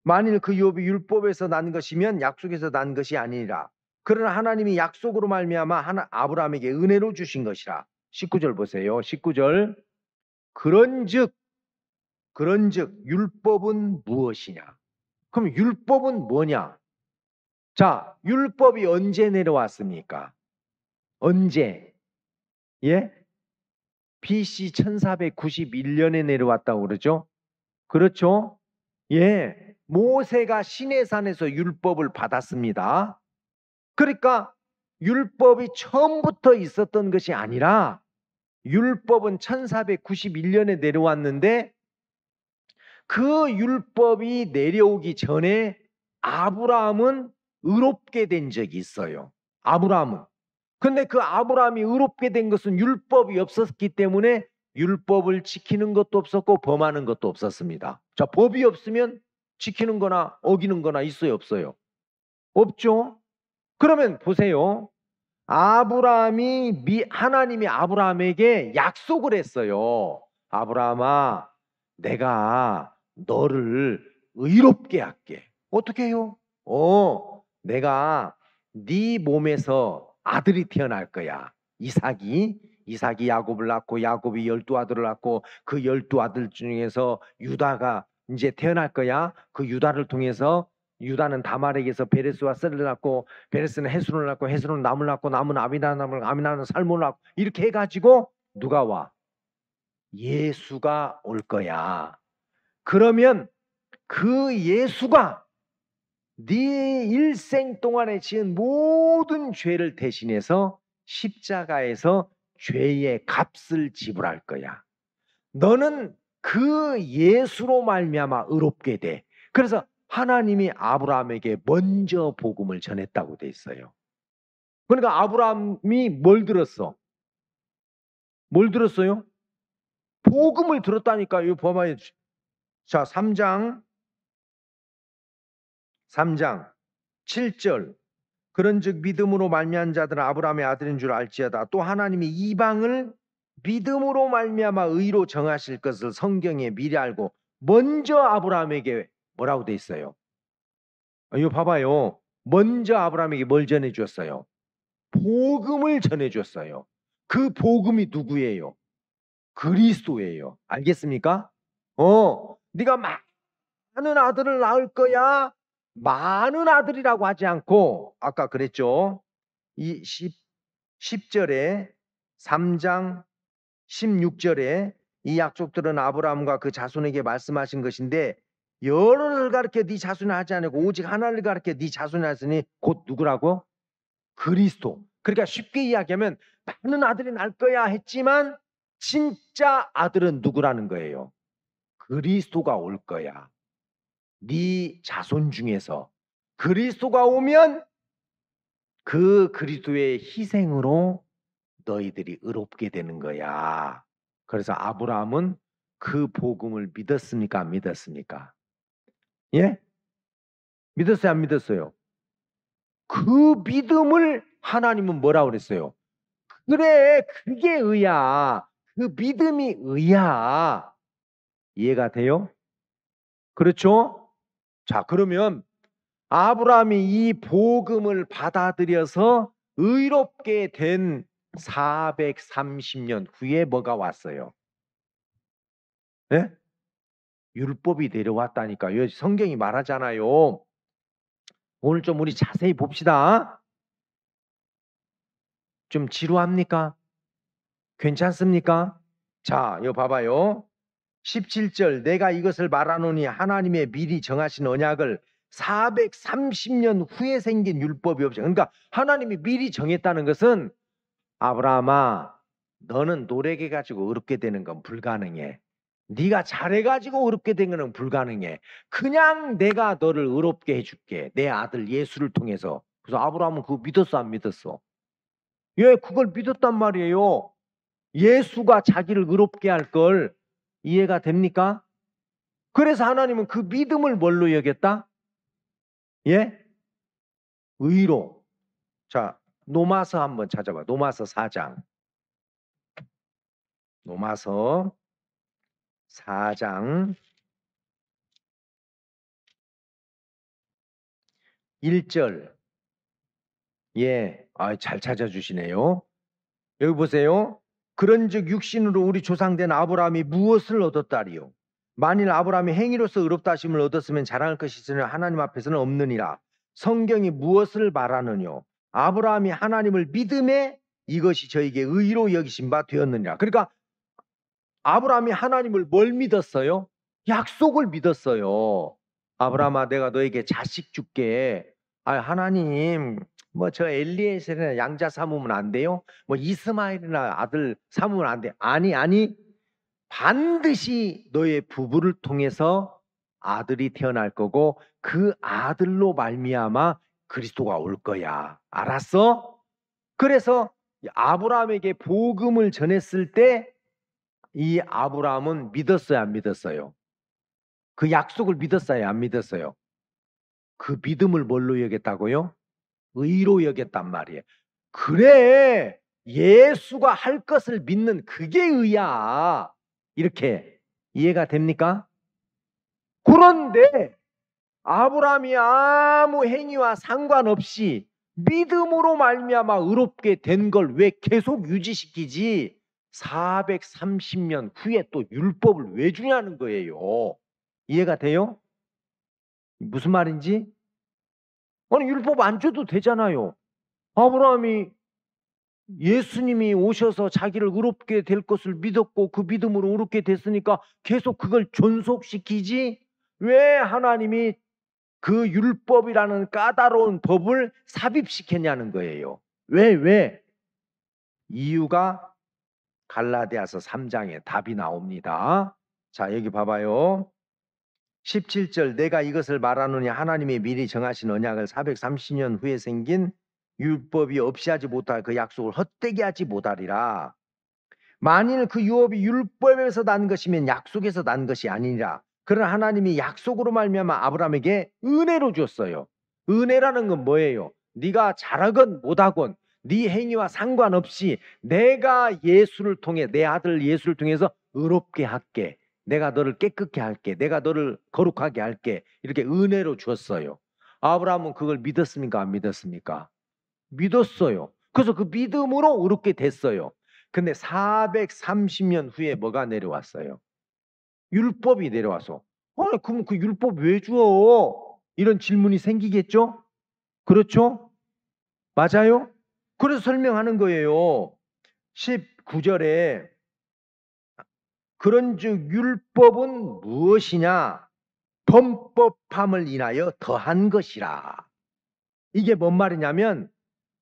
만일 그 율법에서 난 것이면 약속에서 난 것이 아니니라. 그러나 하나님이 약속으로 말미암아 아브라함에게 은혜로 주신 것이라. 19절 보세요. 19절. 그런즉 율법은 무엇이냐? 그럼 율법은 뭐냐? 자, 율법이 언제 내려왔습니까? 언제? 예? BC 1491년에 내려왔다고 그러죠? 그렇죠? 예. 모세가 시내산에서 율법을 받았습니다. 그러니까 율법이 처음부터 있었던 것이 아니라 율법은 1491년에 내려왔는데 그 율법이 내려오기 전에 아브라함은 의롭게 된 적이 있어요. 아브라함은. 근데 그 아브라함이 의롭게 된 것은 율법이 없었기 때문에 율법을 지키는 것도 없었고 범하는 것도 없었습니다. 자, 법이 없으면 지키는 거나 어기는 거나 있어요, 없어요? 없죠. 그러면 보세요. 하나님이 아브라함에게 약속을 했어요. 아브라함아, 내가 너를 의롭게 할게. 어떻게 해요? 내가 네 몸에서 아들이 태어날 거야. 이삭이 야곱을 낳고 야곱이 12아들을 낳고 그 12아들 중에서 유다가 이제 태어날 거야. 그 유다를 통해서 유다는 다말에게서 베레스와 셀을 낳고 베레스는 헤스론을 낳고 헤스론은 남을 낳고 남은 아미나답을 아미나는 살몬을 낳고 이렇게 해가지고 누가 와? 예수가 올 거야. 그러면 그 예수가 네 일생 동안에 지은 모든 죄를 대신해서 십자가에서 죄의 값을 지불할 거야. 너는 그 예수로 말미암아 의롭게 돼. 그래서 하나님이 아브라함에게 먼저 복음을 전했다고 돼 있어요. 그러니까 아브라함이 뭘 들었어? 뭘 들었어요? 복음을 들었다니까. 이거 봐봐요. 자, 3장 7절. 그런즉 믿음으로 말미암은 자들은 아브라함의 아들인 줄 알지어다. 또 하나님이 이방을 믿음으로 말미암아 의로 정하실 것을 성경에 미리 알고 먼저 아브라함에게 뭐라고 돼 있어요? 이거 봐봐요. 먼저 아브라함에게 뭘 전해줬어요? 복음을 전해줬어요. 그 복음이 누구예요? 그리스도예요. 알겠습니까? 네가 많은 아들을 낳을 거야. 많은 아들이라고 하지 않고 아까 그랬죠. 이 10절에 3장 16절에 이 약속들은 아브라함과 그 자손에게 말씀하신 것인데 여러를 가르쳐 네 자손이 하지 않고 오직 하나를 가르쳐 네 자손이 하시니 곧 누구라고? 그리스도. 그러니까 쉽게 이야기하면 많은 아들이 날 거야 했지만 진짜 아들은 누구라는 거예요? 그리스도가 올 거야. 네 자손 중에서 그리스도가 오면 그 그리스도의 희생으로 너희들이 의롭게 되는 거야. 그래서 아브라함은 그 복음을 믿었습니까? 안 믿었습니까? 예? 믿었어요? 안 믿었어요? 그 믿음을 하나님은 뭐라고 그랬어요? 그래, 그게 의야. 그 믿음이 의야. 이해가 돼요? 그렇죠? 자, 그러면 아브라함이 이 복음을 받아들여서 의롭게 된 430년 후에 뭐가 왔어요? 예? 율법이 내려왔다니까요. 성경이 말하잖아요. 오늘 좀 우리 자세히 봅시다. 좀 지루합니까? 괜찮습니까? 자, 이거 봐봐요. 17절 내가 이것을 말하노니 하나님의 미리 정하신 언약을 430년 후에 생긴 율법이 없이, 그러니까 하나님이 미리 정했다는 것은 아브라함아 너는 노력해 가지고 어렵게 되는 건 불가능해. 네가 잘해 가지고 어렵게 되는 건 불가능해. 그냥 내가 너를 어렵게 해줄게. 내 아들 예수를 통해서. 그래서 아브라함은 그거 믿었어 안 믿었어? 예, 그걸 믿었단 말이에요. 예수가 자기를 의롭게 할 걸. 이해가 됩니까? 그래서 하나님은 그 믿음을 뭘로 여겼다? 예? 의로. 자, 로마서 한번 찾아봐. 로마서 4장. 로마서 4장 1절. 예, 잘 찾아주시네요. 여기 보세요. 그런즉 육신으로 우리 조상된 아브라함이 무엇을 얻었다리요? 만일 아브라함이 행위로서 의롭다 하심을 얻었으면 자랑할 것이 있으나 하나님 앞에서는 없느니라. 성경이 무엇을 말하느뇨? 아브라함이 하나님을 믿음에 이것이 저에게 의로 여기신 바 되었느니라. 그러니까 아브라함이 하나님을 뭘 믿었어요? 약속을 믿었어요. 아브라함아 내가 너에게 자식 줄게. 하나님 뭐 저 엘리에셀이나 양자 삼으면 안 돼요? 뭐 이스마엘이나 아들 삼으면 안 돼? 아니 반드시 너의 부부를 통해서 아들이 태어날 거고 그 아들로 말미암아 그리스도가 올 거야. 알았어? 그래서 아브라함에게 복음을 전했을 때 이 아브라함은 믿었어요 안 믿었어요? 그 약속을 믿었어요 안 믿었어요? 그 믿음을 뭘로 여겼다고요? 의로 여겼단 말이에요. 그래 예수가 할 것을 믿는 그게 의야. 이렇게 이해가 됩니까? 그런데 아브라함이 아무 행위와 상관없이 믿음으로 말미암아 의롭게 된 걸 왜 계속 유지시키지? 430년 후에 또 율법을 왜 주냐는 거예요. 이해가 돼요? 무슨 말인지? 아니 율법 안 줘도 되잖아요. 아브라함이 예수님이 오셔서 자기를 의롭게 될 것을 믿었고 그 믿음으로 의롭게 됐으니까 계속 그걸 존속시키지? 왜 하나님이 그 율법이라는 까다로운 법을 삽입시켰냐는 거예요. 왜? 이유가 갈라디아서 3장에 답이 나옵니다. 자, 여기 봐봐요. 17절 내가 이것을 말하노니 하나님이 미리 정하신 언약을 430년 후에 생긴 율법이 없이 하지 못할 그 약속을 헛되게 하지 못하리라. 만일 그 유업이 율법에서 난 것이면 약속에서 난 것이 아니니라. 그러나 하나님이 약속으로 말미암아 아브라함에게 은혜로 줬어요. 은혜라는 건 뭐예요? 네가 잘하건 못하건 네 행위와 상관없이 내가 예수를 통해 내 아들 예수를 통해서 의롭게 할게. 내가 너를 깨끗게 할게. 내가 너를 거룩하게 할게. 이렇게 은혜로 줬어요. 아브라함은 그걸 믿었습니까? 안 믿었습니까? 믿었어요. 그래서 그 믿음으로 의롭게 됐어요. 근데 430년 후에 뭐가 내려왔어요? 율법이 내려와서. 그럼 그 율법 왜 줘? 이런 질문이 생기겠죠? 그렇죠? 맞아요? 그래서 설명하는 거예요. 19절에 그런즉 율법은 무엇이냐? 범법함을 인하여 더한 것이라. 이게 뭔 말이냐면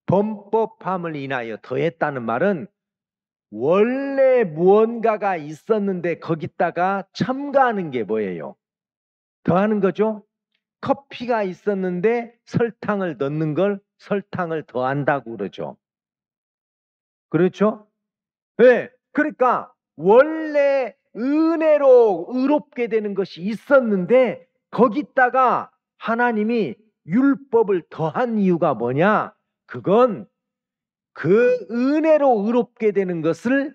범법함을 인하여 더했다는 말은 원래 무언가가 있었는데 거기다가 첨가하는 게 뭐예요? 더하는 거죠. 커피가 있었는데 설탕을 넣는 걸 설탕을 더한다고 그러죠. 그렇죠? 네. 그러니까 원래 은혜로 의롭게 되는 것이 있었는데 거기다가 하나님이 율법을 더한 이유가 뭐냐? 그건 그 은혜로 의롭게 되는 것을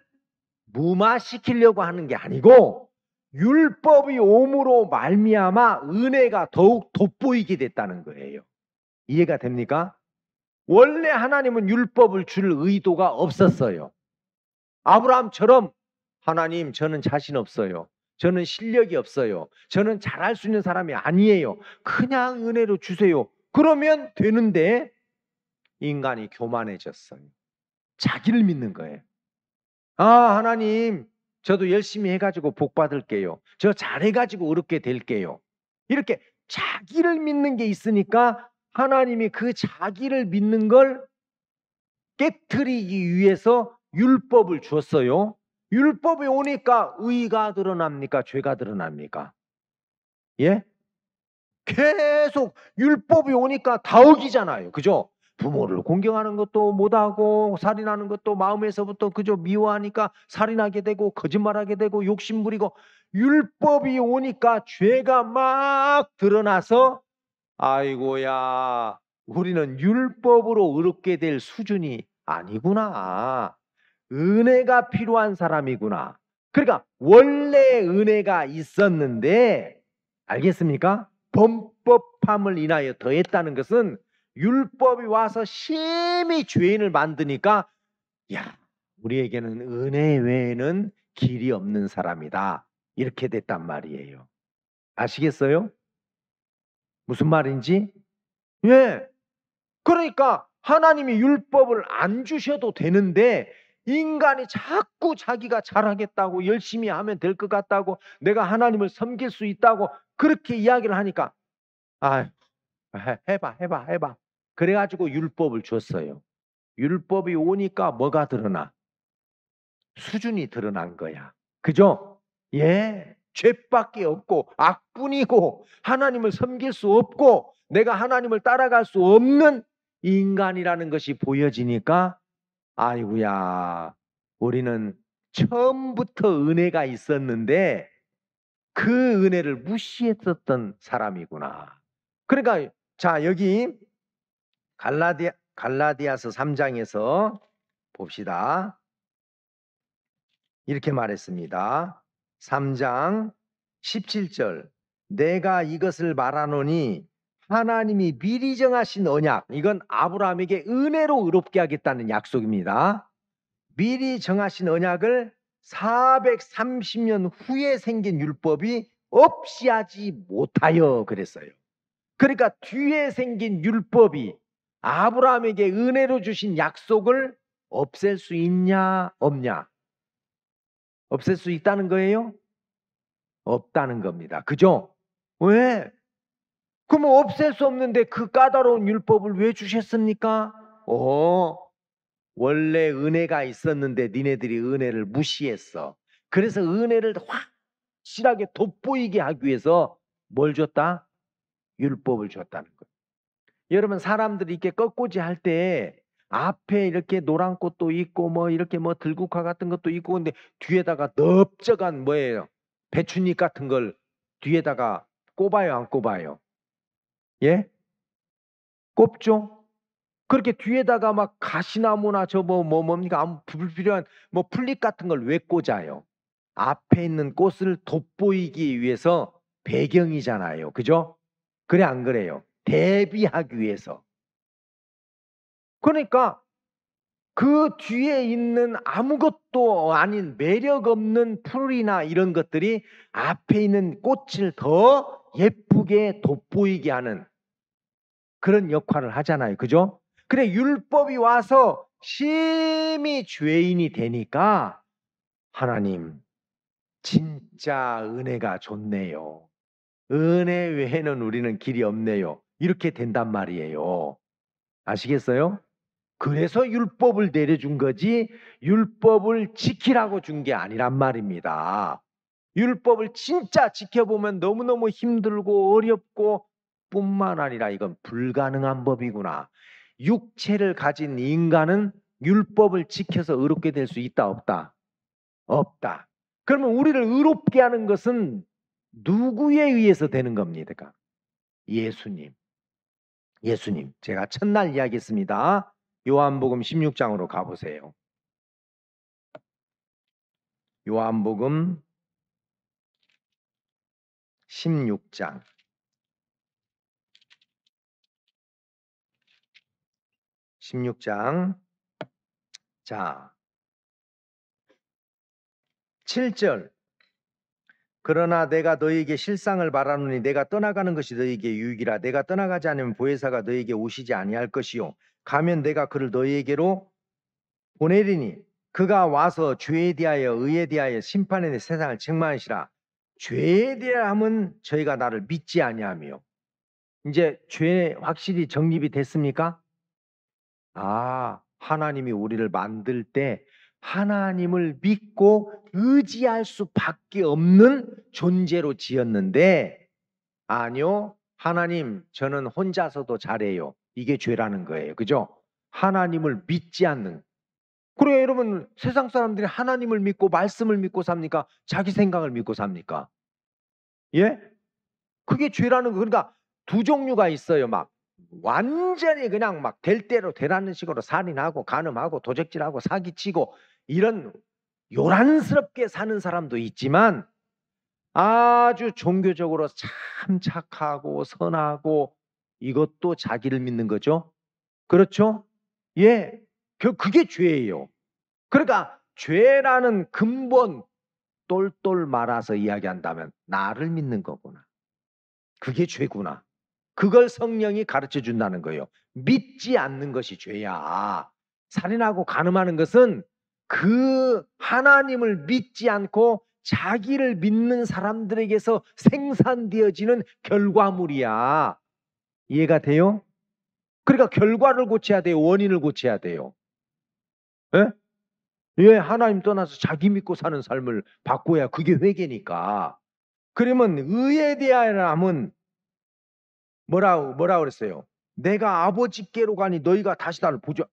무마시키려고 하는 게 아니고 율법이 옴으로 말미암아 은혜가 더욱 돋보이게 됐다는 거예요. 이해가 됩니까? 원래 하나님은 율법을 줄 의도가 없었어요. 아브라함처럼 하나님 저는 자신 없어요. 저는 실력이 없어요. 저는 잘할 수 있는 사람이 아니에요. 그냥 은혜로 주세요. 그러면 되는데 인간이 교만해졌어요. 자기를 믿는 거예요. 아, 하나님, 저도 열심히 해가지고 복 받을게요. 저 잘해가지고 어렵게 될게요. 이렇게 자기를 믿는 게 있으니까 하나님이 그 자기를 믿는 걸 깨트리기 위해서 율법을 주었어요. 율법이 오니까 의가 드러납니까? 죄가 드러납니까? 예? 계속 율법이 오니까 다 어기잖아요. 그죠? 부모를 공경하는 것도 못하고 살인하는 것도 마음에서부터 그저 미워하니까 살인하게 되고 거짓말하게 되고 욕심부리고 율법이 오니까 죄가 막 드러나서 아이고야 우리는 율법으로 의롭게 될 수준이 아니구나. 은혜가 필요한 사람이구나. 그러니까 원래 은혜가 있었는데 알겠습니까? 범법함을 인하여 더했다는 것은 율법이 와서 심히 죄인을 만드니까 야 우리에게는 은혜 외에는 길이 없는 사람이다. 이렇게 됐단 말이에요. 아시겠어요? 무슨 말인지? 예. 그러니까 하나님이 율법을 안 주셔도 되는데 인간이 자꾸 자기가 잘하겠다고 열심히 하면 될 것 같다고 내가 하나님을 섬길 수 있다고 그렇게 이야기를 하니까 아 해봐. 그래가지고 율법을 줬어요. 율법이 오니까 뭐가 드러나? 수준이 드러난 거야. 그죠? 예. 죄밖에 없고 악뿐이고 하나님을 섬길 수 없고 내가 하나님을 따라갈 수 없는 인간이라는 것이 보여지니까 아이고야 우리는 처음부터 은혜가 있었는데 그 은혜를 무시했었던 사람이구나. 그러니까 자 여기 갈라디아서 3장에서 봅시다. 이렇게 말했습니다. 3장 17절 내가 이것을 말하노니 하나님이 미리 정하신 언약 이건 아브라함에게 은혜로 의롭게 하겠다는 약속입니다. 미리 정하신 언약을 430년 후에 생긴 율법이 없이 하지 못하여 그랬어요. 그러니까 뒤에 생긴 율법이 아브라함에게 은혜로 주신 약속을 없앨 수 있냐 없냐? 없앨 수 있다는 거예요? 없다는 겁니다. 그죠? 왜? 그러면 없앨 수 없는데 그 까다로운 율법을 왜 주셨습니까? 원래 은혜가 있었는데 니네들이 은혜를 무시했어. 그래서 은혜를 확실하게 돋보이게 하기 위해서 뭘 줬다? 율법을 줬다는 거예요. 여러분 사람들이 이렇게 꺾고지 할 때 앞에 이렇게 노란 꽃도 있고 뭐 이렇게 뭐 들국화 같은 것도 있고 근데 뒤에다가 넓적한 뭐예요? 배춧잎 같은 걸 뒤에다가 꼽아요 안 꼽아요? 예? 꼽죠? 그렇게 뒤에다가 막 가시나무나 저 뭡니까 아무 불필요한 뭐 풀잎 같은 걸 왜 꽂아요? 앞에 있는 꽃을 돋보이기 위해서 배경이잖아요. 그죠? 그래 안 그래요? 대비하기 위해서. 그러니까 그 뒤에 있는 아무것도 아닌 매력 없는 풀이나 이런 것들이 앞에 있는 꽃을 더 예쁘게 돋보이게 하는 그런 역할을 하잖아요. 그죠? 그래 율법이 와서 심히 죄인이 되니까 하나님 진짜 은혜가 좋네요. 은혜 외에는 우리는 길이 없네요. 이렇게 된단 말이에요. 아시겠어요? 그래서 율법을 내려준 거지 율법을 지키라고 준 게 아니란 말입니다. 율법을 진짜 지켜보면 너무너무 힘들고 어렵고 뿐만 아니라 이건 불가능한 법이구나. 육체를 가진 인간은 율법을 지켜서 의롭게 될 수 있다 없다? 없다. 그러면 우리를 의롭게 하는 것은 누구에 의해서 되는 겁니까? 예수님. 예수님. 제가 첫날 이야기했습니다. 요한복음 16장으로 가보세요. 요한복음 16장. 16장. 자, 7절. 그러나 내가 너희에게 실상을 말하노니 내가 떠나가는 것이 너희에게 유익이라. 내가 떠나가지 않으면 보혜사가 너희에게 오시지 아니할 것이요 가면 내가 그를 너희에게로 보내리니 그가 와서 죄에 대하여 의에 대하여 심판에 대해 세상을 책망하시라. 죄에 대함은 저희가 나를 믿지 아니하며. 이제 죄 확실히 정립이 됐습니까? 하나님이 우리를 만들 때 하나님을 믿고 의지할 수밖에 없는 존재로 지었는데, 아니요, 하나님 저는 혼자서도 잘해요, 이게 죄라는 거예요. 그죠? 하나님을 믿지 않는. 그래요. 여러분, 세상 사람들이 하나님을 믿고 말씀을 믿고 삽니까? 자기 생각을 믿고 삽니까? 예? 그게 죄라는 거. 그러니까 두 종류가 있어요. 막 완전히 그냥 막 될 대로 되라는 식으로 살인하고 간음하고 도적질하고 사기치고 이런 요란스럽게 사는 사람도 있지만, 아주 종교적으로 참 착하고 선하고, 이것도 자기를 믿는 거죠. 그렇죠? 예. 그게 죄예요. 그러니까 죄라는 근본 똘똘 말아서 이야기한다면 나를 믿는 거구나. 그게 죄구나. 그걸 성령이 가르쳐 준다는 거예요. 믿지 않는 것이 죄야. 살인하고 간음하는 것은 그 하나님을 믿지 않고 자기를 믿는 사람들에게서 생산되어지는 결과물이야. 이해가 돼요? 그러니까 결과를 고쳐야 돼요. 원인을 고쳐야 돼요. 예? 예, 하나님 떠나서 자기 믿고 사는 삶을 바꿔야 그게 회개니까. 그러면 의에 대하여는 뭐라고 그랬어요? 내가 아버지께로 가니 너희가 다시 나를 보자.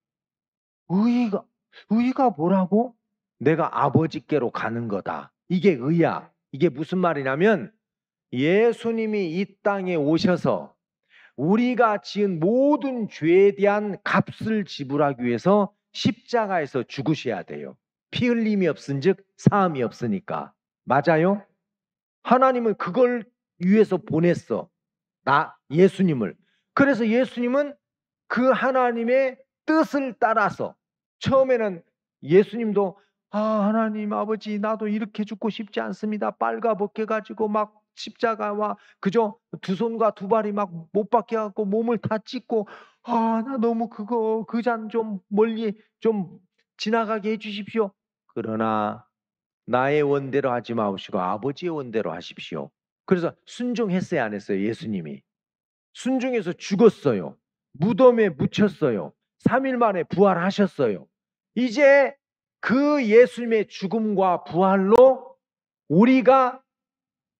의가 뭐라고? 내가 아버지께로 가는 거다. 이게 의야. 이게 무슨 말이냐면, 예수님이 이 땅에 오셔서 우리가 지은 모든 죄에 대한 값을 지불하기 위해서 십자가에서 죽으셔야 돼요. 피 흘림이 없은즉 사함이 없으니까. 맞아요? 하나님은 그걸 위해서 보냈어. 예수님을. 그래서 예수님은 그 하나님의 뜻을 따라서, 처음에는 예수님도 하나님 아버지, 나도 이렇게 죽고 싶지 않습니다. 빨가벗겨 가지고 막 십자가와 그죠? 두 손과 두 발이 막 못 박혀 갖고 몸을 다 찢고, 나 너무 그 잔 좀 멀리 좀 지나가게 해 주십시오. 그러나 나의 원대로 하지 마시고 아버지의 원대로 하십시오. 그래서 순종했어요, 안 했어요? 예수님이 순종해서 죽었어요. 무덤에 묻혔어요. 3일 만에 부활하셨어요. 이제 그 예수님의 죽음과 부활로 우리가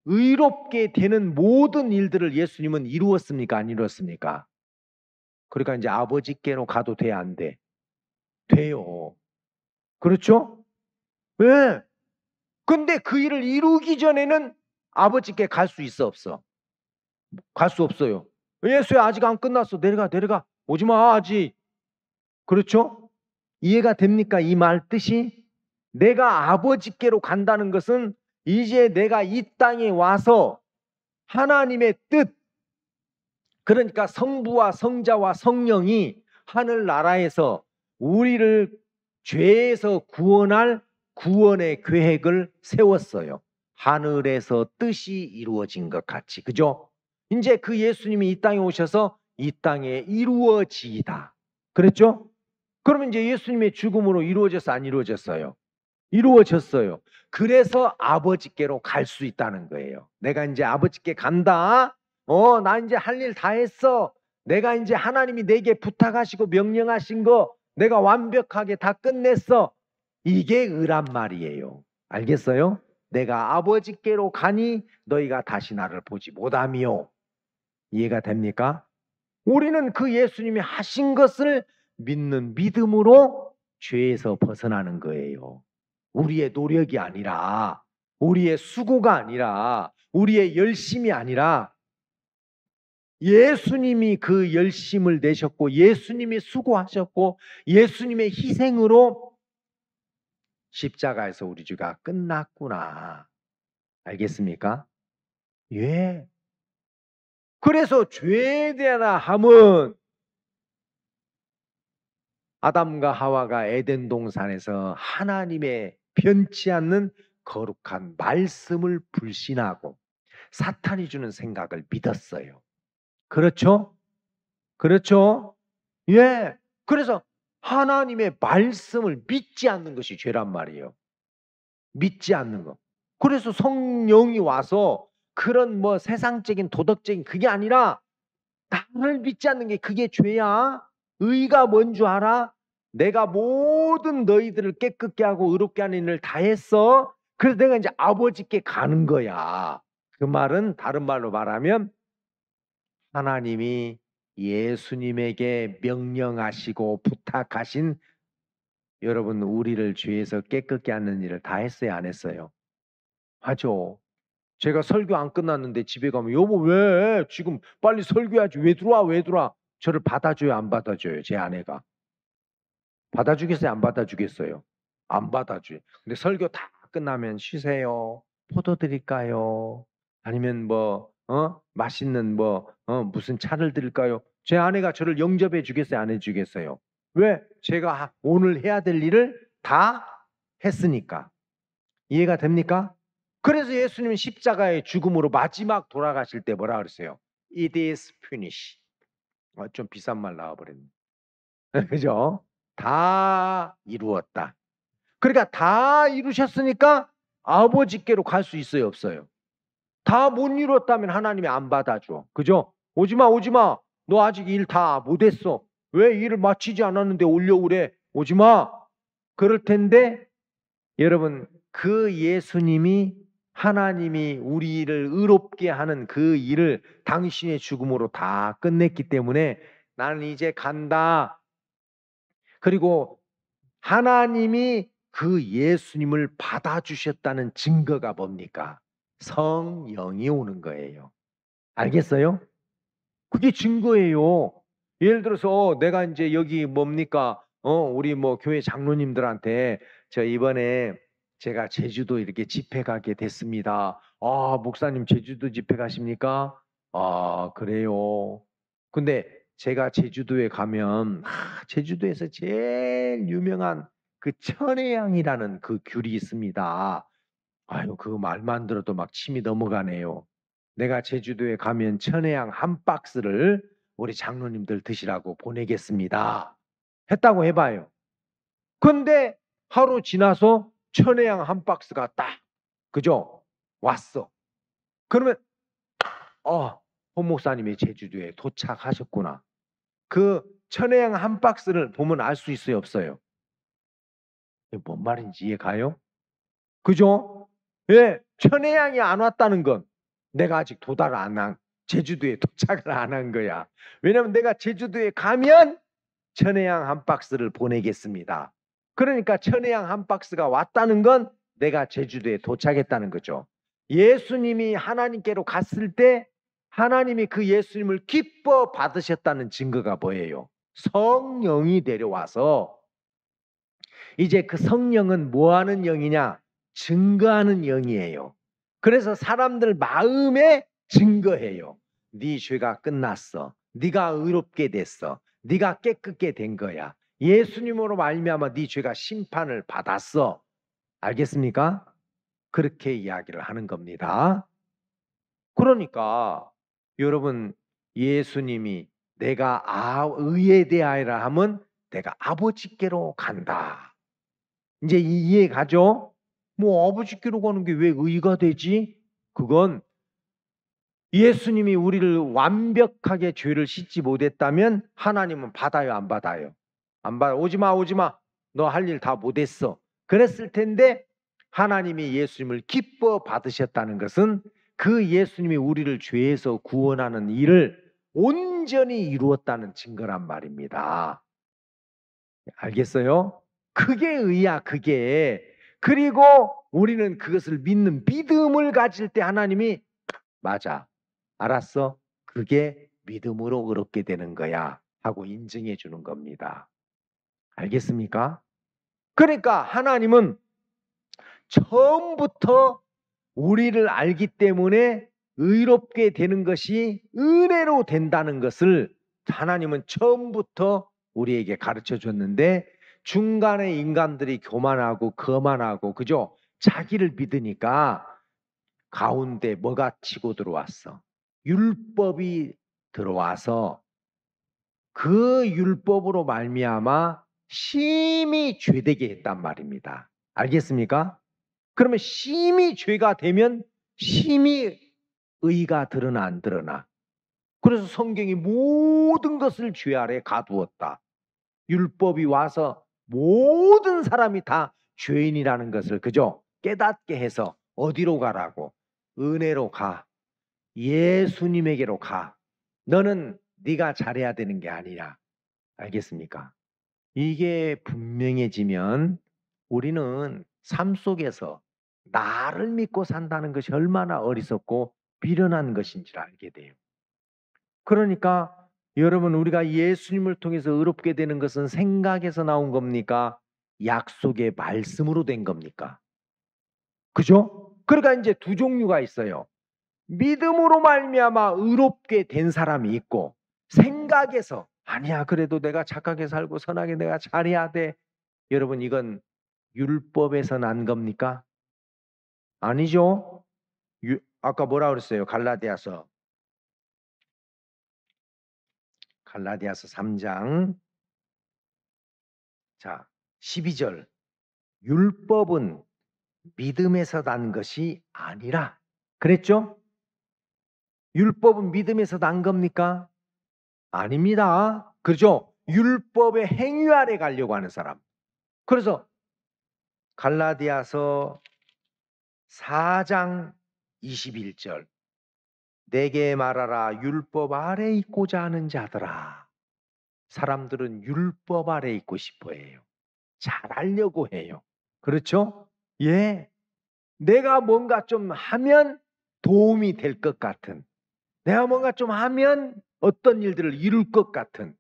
의롭게 되는 모든 일들을 예수님은 이루었습니까? 안 이루었습니까? 그러니까 이제 아버지께로 가도 돼, 안 돼? 돼요. 그렇죠? 왜? 근데 그 일을 이루기 전에는 아버지께 갈 수 있어, 없어? 갈 수 없어요. 예수야, 아직 안 끝났어. 내려가. 오지마, 아직. 그렇죠? 이해가 됩니까? 이 말 뜻이? 내가 아버지께로 간다는 것은 이제 내가 이 땅에 와서 하나님의 뜻, 그러니까 성부와 성자와 성령이 하늘나라에서 우리를 죄에서 구원할 구원의 계획을 세웠어요. 하늘에서 뜻이 이루어진 것 같이. 그죠? 이제 그 예수님이 이 땅에 오셔서 이 땅에 이루어지이다. 그랬죠? 그러면 이제 예수님의 죽음으로 이루어졌어, 안 이루어졌어요? 이루어졌어요. 그래서 아버지께로 갈 수 있다는 거예요. 내가 이제 아버지께 간다. 나 이제 할 일 다 했어. 내가 이제 하나님이 내게 부탁하시고 명령하신 거 내가 완벽하게 다 끝냈어. 이게 의란 말이에요. 알겠어요? 내가 아버지께로 가니 너희가 다시 나를 보지 못하미요. 이해가 됩니까? 우리는 그 예수님이 하신 것을 믿는 믿음으로 죄에서 벗어나는 거예요. 우리의 노력이 아니라, 우리의 수고가 아니라, 우리의 열심이 아니라 예수님이 그 열심을 내셨고 예수님이 수고하셨고 예수님의 희생으로 십자가에서 우리 죄가 끝났구나. 알겠습니까? 예. 그래서 죄에 대한 함은 아담과 하와가 에덴 동산에서 하나님의 변치 않는 거룩한 말씀을 불신하고 사탄이 주는 생각을 믿었어요. 그렇죠? 그렇죠? 예. 그래서 하나님의 말씀을 믿지 않는 것이 죄란 말이에요. 믿지 않는 거. 그래서 성령이 와서 그런 뭐 세상적인 도덕적인 그게 아니라 나를 믿지 않는 게 그게 죄야. 의가 뭔 줄 알아? 내가 모든 너희들을 깨끗게 하고 의롭게 하는 일을 다 했어. 그래서 내가 이제 아버지께 가는 거야. 그 말은 다른 말로 말하면 하나님이 예수님에게 명령하시고 부탁하신 여러분 우리를 죄에서 깨끗게 하는 일을 다 했어요, 안 했어요? 하죠. 제가 설교 안 끝났는데 집에 가면 여보 왜 지금 빨리 설교해야지 왜 들어와 저를 받아줘요 안 받아줘요 제 아내가 받아주겠어요 안 받아주겠어요 안 받아줘요. 근데 설교 다 끝나면 쉬세요 포도 드릴까요 아니면 뭐 맛있는 뭐 무슨 차를 드릴까요 제 아내가 저를 영접해 주겠어요 안 해주겠어요 왜 제가 오늘 해야 될 일을 다 했으니까. 이해가 됩니까? 그래서 예수님은 십자가의 죽음으로 마지막 돌아가실 때 뭐라 그랬어요? It is finished. 좀 비싼 말 나와버렸네. 그죠? 다 이루었다. 그러니까 다 이루셨으니까 아버지께로 갈 수 있어요, 없어요? 다 못 이루었다면 하나님이 안 받아줘. 그죠? 오지마, 오지마. 너 아직 일 다 못했어. 왜 일을 마치지 않았는데 올려오래? 오지마. 그럴 텐데 여러분 그 예수님이 하나님이 우리를 의롭게 하는 그 일을 당신의 죽음으로 다 끝냈기 때문에 나는 이제 간다. 그리고 하나님이 그 예수님을 받아주셨다는 증거가 뭡니까? 성령이 오는 거예요. 알겠어요? 그게 증거예요. 예를 들어서 내가 이제 여기 뭡니까? 우리 뭐 교회 장로님들한테 저 이번에 제가 제주도 이렇게 집회 가게 됐습니다. 아, 목사님 제주도 집회 가십니까? 아, 그래요. 근데 제가 제주도에 가면 제주도에서 제일 유명한 그 천혜향이라는 그 귤이 있습니다. 아유, 그 말만 들어도 막 침이 넘어가네요. 내가 제주도에 가면 천혜향 한 박스를 우리 장로님들 드시라고 보내겠습니다. 했다고 해봐요. 근데 하루 지나서 천혜향 한 박스가 딱, 그죠? 왔어. 그러면, 홍 목사님이 제주도에 도착하셨구나. 그 천혜향 한 박스를 보면 알 수 있어요, 없어요? 뭔 말인지 이해 가요? 그죠? 예, 천혜향이 안 왔다는 건 내가 아직 도달을 안 한, 제주도에 도착을 안 한 거야. 왜냐면 내가 제주도에 가면 천혜향 한 박스를 보내겠습니다. 그러니까 천혜향 한 박스가 왔다는 건 내가 제주도에 도착했다는 거죠. 예수님이 하나님께로 갔을 때 하나님이 그 예수님을 기뻐 받으셨다는 증거가 뭐예요? 성령이 내려와서 이제 그 성령은 뭐 하는 영이냐? 증거하는 영이에요. 그래서 사람들 마음에 증거해요. 네 죄가 끝났어. 네가 의롭게 됐어. 네가 깨끗게 된 거야. 예수님으로 말미암아 네 죄가 심판을 받았어. 알겠습니까? 그렇게 이야기를 하는 겁니다. 그러니까 여러분 예수님이 내가 의에 대하여라 하면 내가 아버지께로 간다. 이제 이해 가죠? 뭐 아버지께로 가는 게 왜 의가 되지? 그건 예수님이 우리를 완벽하게 죄를 씻지 못했다면 하나님은 받아요, 안 받아요? 안 받아. 오지마, 오지마. 너 할 일 다 못했어. 그랬을 텐데 하나님이 예수님을 기뻐 받으셨다는 것은 그 예수님이 우리를 죄에서 구원하는 일을 온전히 이루었다는 증거란 말입니다. 알겠어요? 그게 의야, 그게. 그리고 우리는 그것을 믿는 믿음을 가질 때 하나님이 맞아, 알았어? 그게 믿음으로 의롭게 되는 거야 하고 인정해 주는 겁니다. 알겠습니까? 그러니까 하나님은 처음부터 우리를 알기 때문에 의롭게 되는 것이 은혜로 된다는 것을 하나님은 처음부터 우리에게 가르쳐 줬는데 중간에 인간들이 교만하고 거만하고 그죠? 자기를 믿으니까 가운데 뭐가 치고 들어왔어? 율법이 들어와서 그 율법으로 말미암아 심히 죄되게 했단 말입니다. 알겠습니까? 그러면 심히 죄가 되면 심히 의가 드러나 안 드러나? 그래서 성경이 모든 것을 죄 아래 가두었다. 율법이 와서 모든 사람이 다 죄인이라는 것을 그죠? 깨닫게 해서 어디로 가라고? 은혜로 가. 예수님에게로 가. 너는 네가 잘해야 되는 게 아니야. 알겠습니까? 이게 분명해지면 우리는 삶 속에서 나를 믿고 산다는 것이 얼마나 어리석고 비련한 것인지를 알게 돼요. 그러니까 여러분, 우리가 예수님을 통해서 의롭게 되는 것은 생각에서 나온 겁니까? 약속의 말씀으로 된 겁니까? 그죠? 그러니까 이제 두 종류가 있어요. 믿음으로 말미암아 의롭게 된 사람이 있고, 생각에서 아니야, 그래도 내가 착하게 살고 선하게 내가 잘해야 돼. 여러분, 이건 율법에서 난 겁니까? 아니죠. 아까 뭐라 그랬어요? 갈라디아서 3장 자 12절. 율법은 믿음에서 난 것이 아니라. 그랬죠? 율법은 믿음에서 난 겁니까? 아닙니다. 그렇죠? 율법의 행위 아래 가려고 하는 사람. 그래서 갈라디아서 4장 21절. 내게 말하라, 율법 아래 있고자 하는 자들아. 사람들은 율법 아래 있고 싶어 해요. 잘하려고 해요. 그렇죠? 예. 내가 뭔가 좀 하면 도움이 될 것 같은, 내가 뭔가 좀 하면 어떤 일들을 이룰 것 같은,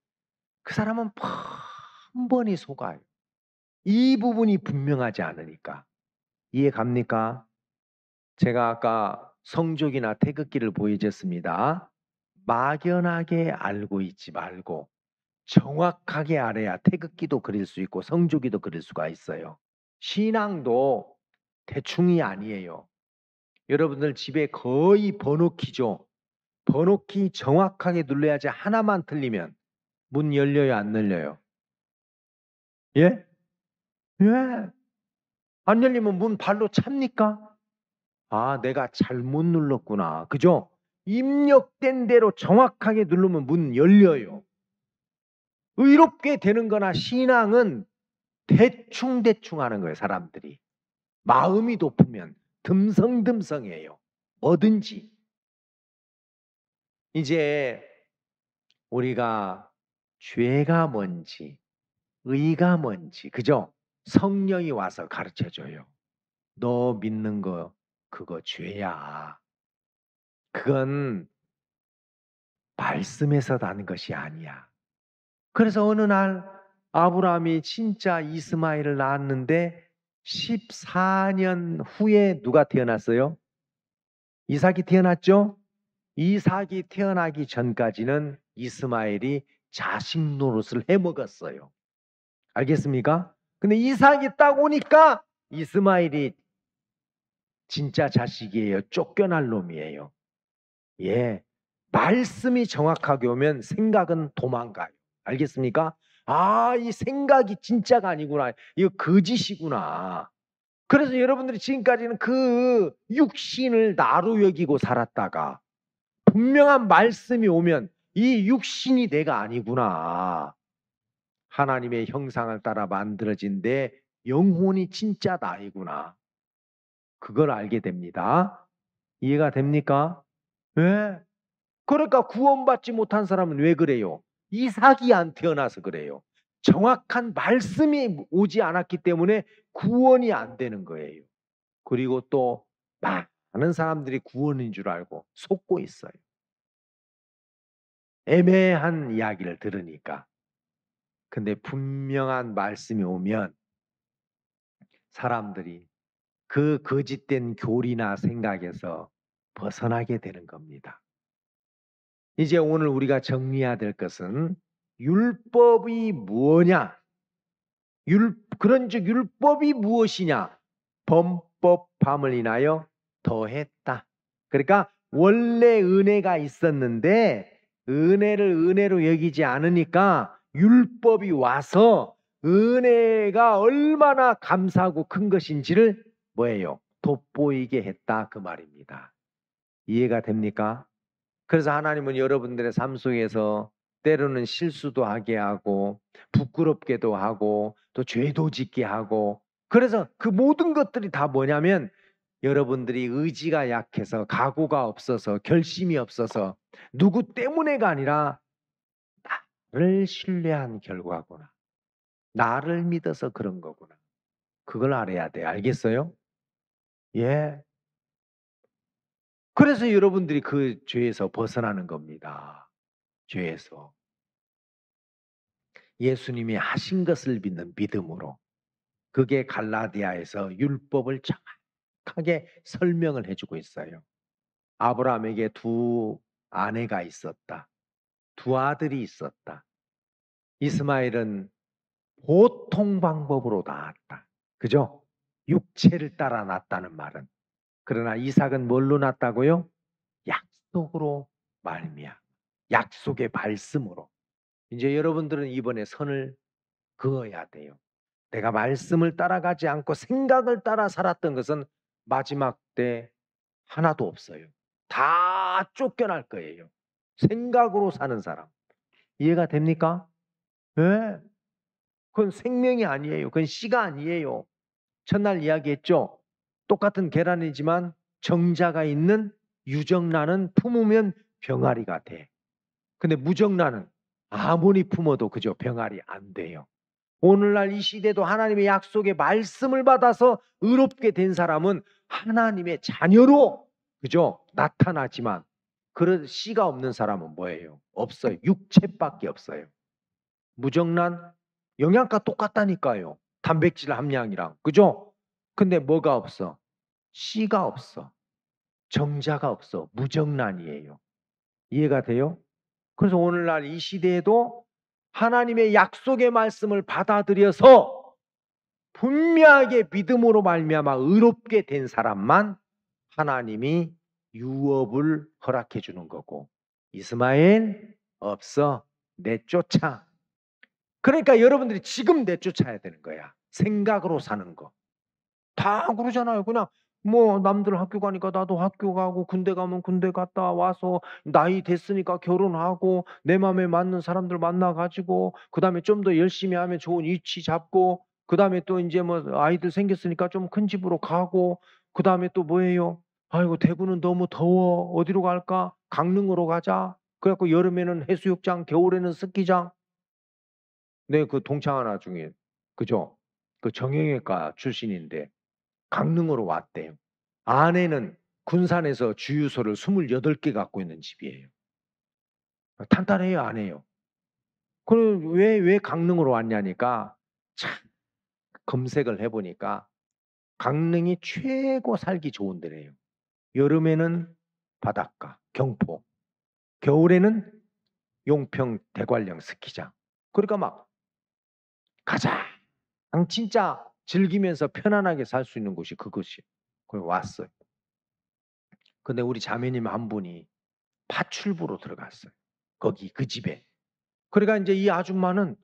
그 사람은 번번이 속아요. 이 부분이 분명하지 않으니까. 이해 갑니까? 제가 아까 성족이나 태극기를 보여줬습니다. 막연하게 알고 있지 말고 정확하게 알아야 태극기도 그릴 수 있고 성조기도 그릴 수가 있어요. 신앙도 대충이 아니에요. 여러분들 집에 거의 번호키죠. 번호키 정확하게 눌러야지. 하나만 틀리면 문 열려요, 안 열려요? 예? 예. 안 열리면 문 발로 찹니까? 아, 내가 잘못 눌렀구나. 그죠? 입력된 대로 정확하게 누르면 문 열려요. 의롭게 되는 거나 신앙은 대충대충 하는 거예요, 사람들이. 마음이 높으면 듬성듬성해요. 뭐든지. 이제 우리가 죄가 뭔지, 의가 뭔지, 그죠? 성령이 와서 가르쳐줘요. 너 믿는 거 그거 죄야. 그건 말씀에서 나는 것이 아니야. 그래서 어느 날 아브라함이 진짜 이스마엘을 낳았는데 14년 후에 누가 태어났어요? 이삭이 태어났죠? 이삭이 태어나기 전까지는 이스마엘이 자식 노릇을 해먹었어요. 알겠습니까? 근데 이삭이 딱 오니까 이스마엘이 진짜 자식이에요. 쫓겨날 놈이에요. 예. 말씀이 정확하게 오면 생각은 도망가요. 알겠습니까? 아, 이 생각이 진짜가 아니구나. 이거 거짓이구나. 그래서 여러분들이 지금까지는 그 육신을 나로 여기고 살았다가 분명한 말씀이 오면 이 육신이 내가 아니구나. 하나님의 형상을 따라 만들어진 내 영혼이 진짜 나이구나. 그걸 알게 됩니다. 이해가 됩니까? 왜? 그러니까 구원받지 못한 사람은 왜 그래요? 이삭이 안 태어나서 그래요. 정확한 말씀이 오지 않았기 때문에 구원이 안 되는 거예요. 그리고 또 많은 사람들이 구원인 줄 알고 속고 있어요. 애매한 이야기를 들으니까. 근데 분명한 말씀이 오면 사람들이 그 거짓된 교리나 생각에서 벗어나게 되는 겁니다. 이제 오늘 우리가 정리해야 될 것은 율법이 뭐냐? 그런즉 율법이 무엇이냐? 율법함을 인하여 더했다. 그러니까 원래 은혜가 있었는데 은혜를 은혜로 여기지 않으니까 율법이 와서 은혜가 얼마나 감사하고 큰 것인지를 뭐예요? 돋보이게 했다 그 말입니다. 이해가 됩니까? 그래서 하나님은 여러분들의 삶 속에서 때로는 실수도 하게 하고 부끄럽게도 하고 또 죄도 짓게 하고, 그래서 그 모든 것들이 다 뭐냐면 여러분들이 의지가 약해서, 각오가 없어서, 결심이 없어서, 누구 때문에가 아니라 나를 신뢰한 결과구나. 나를 믿어서 그런 거구나. 그걸 알아야 돼. 알겠어요? 예. 그래서 여러분들이 그 죄에서 벗어나는 겁니다. 죄에서. 예수님이 하신 것을 믿는 믿음으로. 그게 갈라디아에서 율법을 정확하게 설명을 해주고 있어요. 아브라함에게 두 아내가 있었다. 두 아들이 있었다. 이스마엘은 보통 방법으로 낳았다. 그죠? 육체를 따라 낳았다는 말은. 그러나 이삭은 뭘로 낳았다고요? 약속으로 말미암아. 약속의 말씀으로. 이제 여러분들은 이번에 선을 그어야 돼요. 내가 말씀을 따라가지 않고 생각을 따라 살았던 것은 마지막 때 하나도 없어요. 다 쫓겨날 거예요. 생각으로 사는 사람. 이해가 됩니까? 네. 그건 생명이 아니에요. 그건 씨가 아니에요. 첫날 이야기했죠. 똑같은 계란이지만 정자가 있는 유정란은 품으면 병아리가 돼. 근데 무정란은 아무리 품어도 그저 병아리 안 돼요. 오늘날 이 시대도 하나님의 약속의 말씀을 받아서 의롭게 된 사람은 하나님의 자녀로 그죠? 나타나지만 그런 씨가 없는 사람은 뭐예요? 없어요. 육체밖에 없어요. 무정란 영양가 똑같다니까요. 단백질 함량이랑. 그죠? 근데 뭐가 없어? 씨가 없어. 정자가 없어. 무정란이에요. 이해가 돼요? 그래서 오늘날 이 시대에도 하나님의 약속의 말씀을 받아들여서 분명하게 믿음으로 말미암아 의롭게 된 사람만 하나님이 유업을 허락해 주는 거고, 이스마엘 없어, 내쫓아. 그러니까 여러분들이 지금 내쫓아야 되는 거야. 생각으로 사는 거. 다 그러잖아요. 그냥 뭐 남들 학교 가니까 나도 학교 가고, 군대 가면 군대 갔다 와서 나이 됐으니까 결혼하고 내 마음에 맞는 사람들 만나가지고 그다음에 좀 더 열심히 하면 좋은 위치 잡고, 그다음에 또 이제 뭐 아이들 생겼으니까 좀 큰 집으로 가고, 그다음에 또 뭐예요? 아이고 대구는 너무 더워. 어디로 갈까? 강릉으로 가자. 그래갖고 여름에는 해수욕장, 겨울에는 스키장. 네, 그 동창 하나 중에 그죠? 그 정형외과 출신인데 강릉으로 왔대요. 아내는 군산에서 주유소를 28개 갖고 있는 집이에요. 탄탄해요, 안 해요? 그럼 왜 강릉으로 왔냐니까 참 검색을 해보니까 강릉이 최고 살기 좋은 데래요. 여름에는 바닷가, 경포. 겨울에는 용평 대관령 스키장. 그러니까 막 가장 진짜 즐기면서 편안하게 살 수 있는 곳이 그것이에요. 그래 왔어요. 근데 우리 자매님 한 분이 파출부로 들어갔어요. 거기 그 집에. 그러니까 이제 이 아줌마는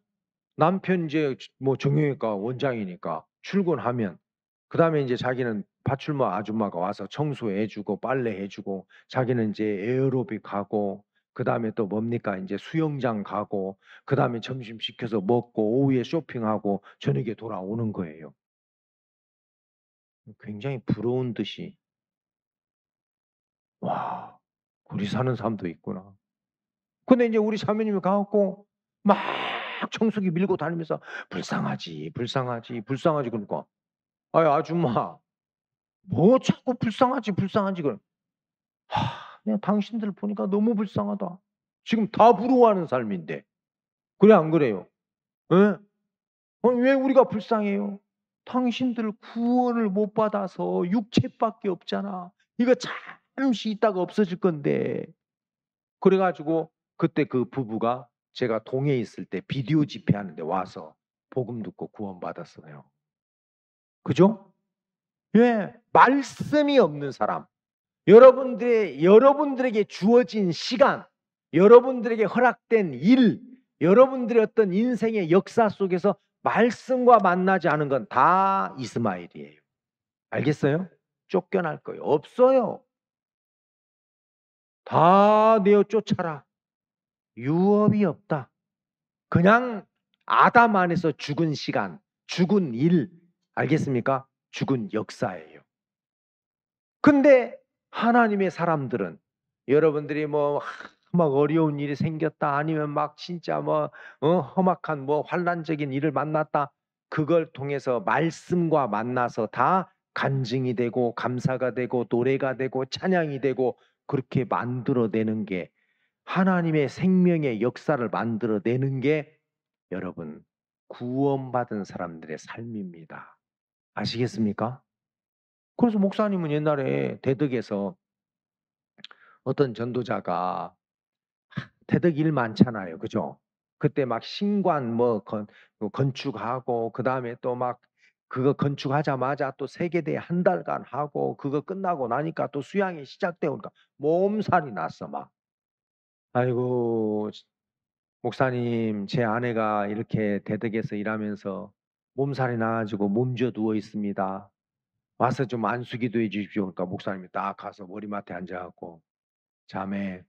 남편 이제 뭐 정형외과 원장이니까 출근하면 그다음에 이제 자기는 파출부 아줌마가 와서 청소해주고 빨래해주고, 자기는 이제 에어로빅 가고, 그다음에 또 뭡니까 이제 수영장 가고, 그다음에 점심 시켜서 먹고 오후에 쇼핑하고 저녁에 돌아오는 거예요. 굉장히 부러운 듯이 와, 그리 사는 사람도 있구나. 근데 이제 우리 자매님이 가갖고 막 청소기 밀고 다니면서 불쌍하지, 불쌍하지, 불쌍하지. 그러니까 아이 아줌마 뭐 자꾸 불쌍하지, 불쌍하지. 그래. 내가 당신들 보니까 너무 불쌍하다. 지금 다 부러워하는 삶인데. 그래 안 그래요? 예? 왜 우리가 불쌍해요? 당신들 구원을 못 받아서 육체밖에 없잖아. 이거 잠시 있다가 없어질 건데. 그래가지고 그때 그 부부가 제가 동해에 있을 때 비디오 집회하는데 와서 복음 듣고 구원받았어요. 그죠? 예, 말씀이 없는 사람. 여러분들에게 주어진 시간, 여러분들에게 허락된 일, 여러분들의 어떤 인생의 역사 속에서 말씀과 만나지 않은 건 다 이스마엘이에요. 알겠어요? 쫓겨날 거예요. 없어요. 다 내어 쫓아라. 유업이 없다. 그냥 아담 안에서 죽은 시간, 죽은 일, 알겠습니까? 죽은 역사예요. 근데 하나님의 사람들은 여러분들이 막 어려운 일이 생겼다, 아니면 막 진짜 험악한 환난적인 일을 만났다, 그걸 통해서 말씀과 만나서 다 간증이 되고 감사가 되고 노래가 되고 찬양이 되고 그렇게 만들어내는 게, 하나님의 생명의 역사를 만들어내는 게 여러분 구원받은 사람들의 삶입니다. 아시겠습니까? 그래서 목사님은 옛날에 대덕에서 어떤 전도자가, 대덕 일 많잖아요. 그죠? 그때 막 신관 건축하고, 그 다음에 또 막 그거 건축하자마자 또 세계대회 한 달간 하고, 그거 끝나고 나니까 또 수양이 시작되니까 몸살이 났어 막. 아이고 목사님, 제 아내가 이렇게 대덕에서 일하면서 몸살이 나가지고 몸져 누워 있습니다. 와서 좀 안수기도 해 주십시오. 그러니까 목사님이 딱 가서 머리맡에 앉아갖고, 자매,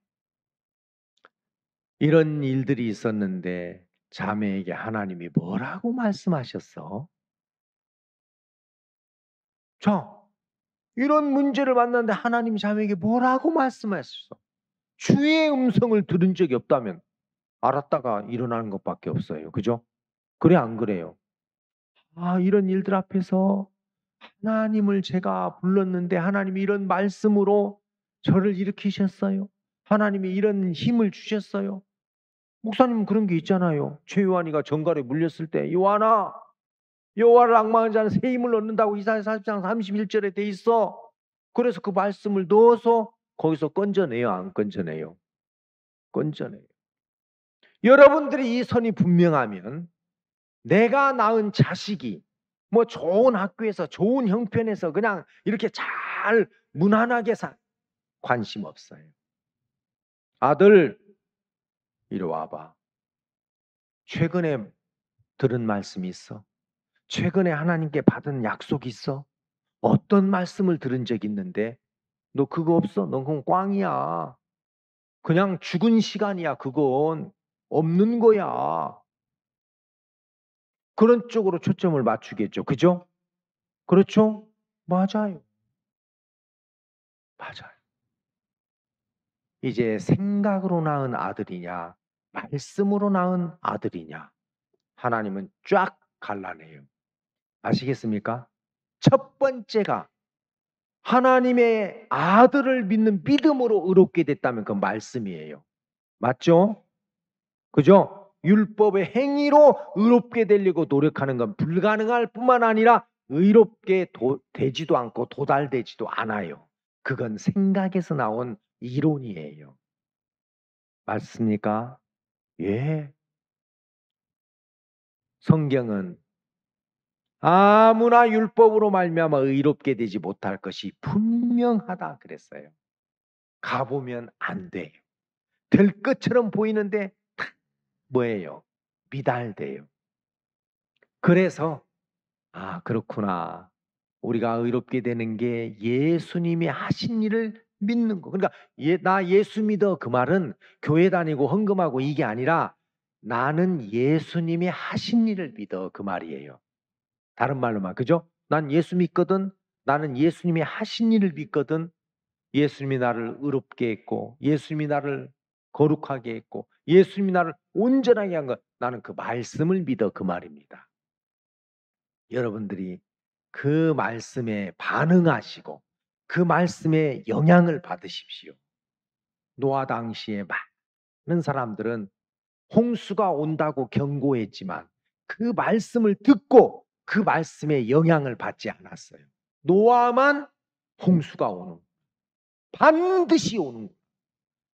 이런 일들이 있었는데 자매에게 하나님이 뭐라고 말씀하셨어? 자, 이런 문제를 만났는데 하나님이 자매에게 뭐라고 말씀하셨어? 주의 음성을 들은 적이 없다면 알았다가 일어나는 것밖에 없어요. 그죠? 그래 안 그래요? 아, 이런 일들 앞에서 하나님을 제가 불렀는데 하나님이 이런 말씀으로 저를 일으키셨어요. 하나님이 이런 힘을 주셨어요. 목사님은 그런 게 있잖아요. 최요한이가 정갈에 물렸을 때, 요한아, 여호와를 앙망한 자는 새 힘을 얻는다고 이사야 40장 31절에 돼 있어. 그래서 그 말씀을 넣어서 거기서 건져내요, 안 건져내요? 건져내요. 여러분들이 이 선이 분명하면 내가 낳은 자식이 좋은 학교에서 좋은 형편에서 그냥 이렇게 잘 무난하게 관심 없어요. 아들, 이리 와봐. 최근에 들은 말씀이 있어? 최근에 하나님께 받은 약속이 있어? 어떤 말씀을 들은 적 있는데? 너 그거 없어? 너 그건 꽝이야. 그냥 죽은 시간이야. 그건 없는 거야. 그런 쪽으로 초점을 맞추겠죠. 그죠? 그렇죠? 맞아요. 맞아요. 이제 생각으로 낳은 아들이냐, 말씀으로 낳은 아들이냐, 하나님은 쫙 갈라내요. 아시겠습니까? 첫 번째가 하나님의 아들을 믿는 믿음으로 의롭게 됐다면 그 말씀이에요. 맞죠? 그죠? 율법의 행위로 의롭게 되려고 노력하는 건 불가능할 뿐만 아니라 의롭게 되지도 않고 도달되지도 않아요. 그건 생각에서 나온 이론이에요. 맞습니까? 예. 성경은 아무나 율법으로 말미암아 의롭게 되지 못할 것이 분명하다 그랬어요. 가보면 안 돼요. 될 것처럼 보이는데 뭐예요? 미달돼요. 그래서 그렇구나. 우리가 의롭게 되는 게 예수님이 하신 일을 믿는 거. 그러니까 나 예수 믿어 그 말은 교회 다니고 헌금하고 이게 아니라 나는 예수님이 하신 일을 믿어 그 말이에요. 다른 말로만, 그죠? 난 예수 믿거든. 나는 예수님이 하신 일을 믿거든. 예수님이 나를 의롭게 했고, 예수님이 나를 거룩하게 했고, 예수님이 나를 온전하게 한 것, 나는 그 말씀을 믿어 그 말입니다. 여러분들이 그 말씀에 반응하시고 그 말씀에 영향을 받으십시오. 노아 당시에 많은 사람들은 홍수가 온다고 경고했지만 그 말씀을 듣고 그 말씀에 영향을 받지 않았어요. 노아만 홍수가 오는, 반드시 오는,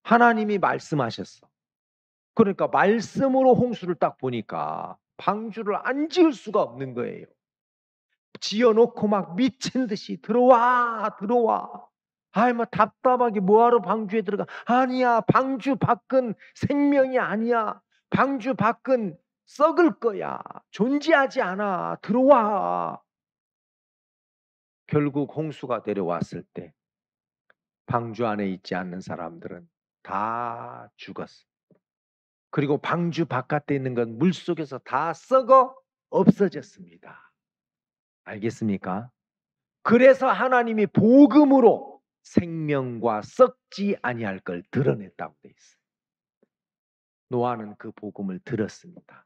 하나님이 말씀하셨어. 그러니까 말씀으로 홍수를 딱 보니까 방주를 안 지을 수가 없는 거예요. 지어놓고 막 미친 듯이 들어와. 아이, 뭐 답답하게 뭐하러 방주에 들어가. 아니야, 방주 밖은 생명이 아니야. 방주 밖은 썩을 거야. 존재하지 않아. 들어와. 결국 홍수가 내려왔을 때 방주 안에 있지 않는 사람들은 다 죽었어. 그리고 방주 바깥에 있는 건 물속에서 다 썩어 없어졌습니다. 알겠습니까? 그래서 하나님이 복음으로 생명과 썩지 아니할 걸 드러냈다고 돼 있어요. 노아는 그 복음을 들었습니다.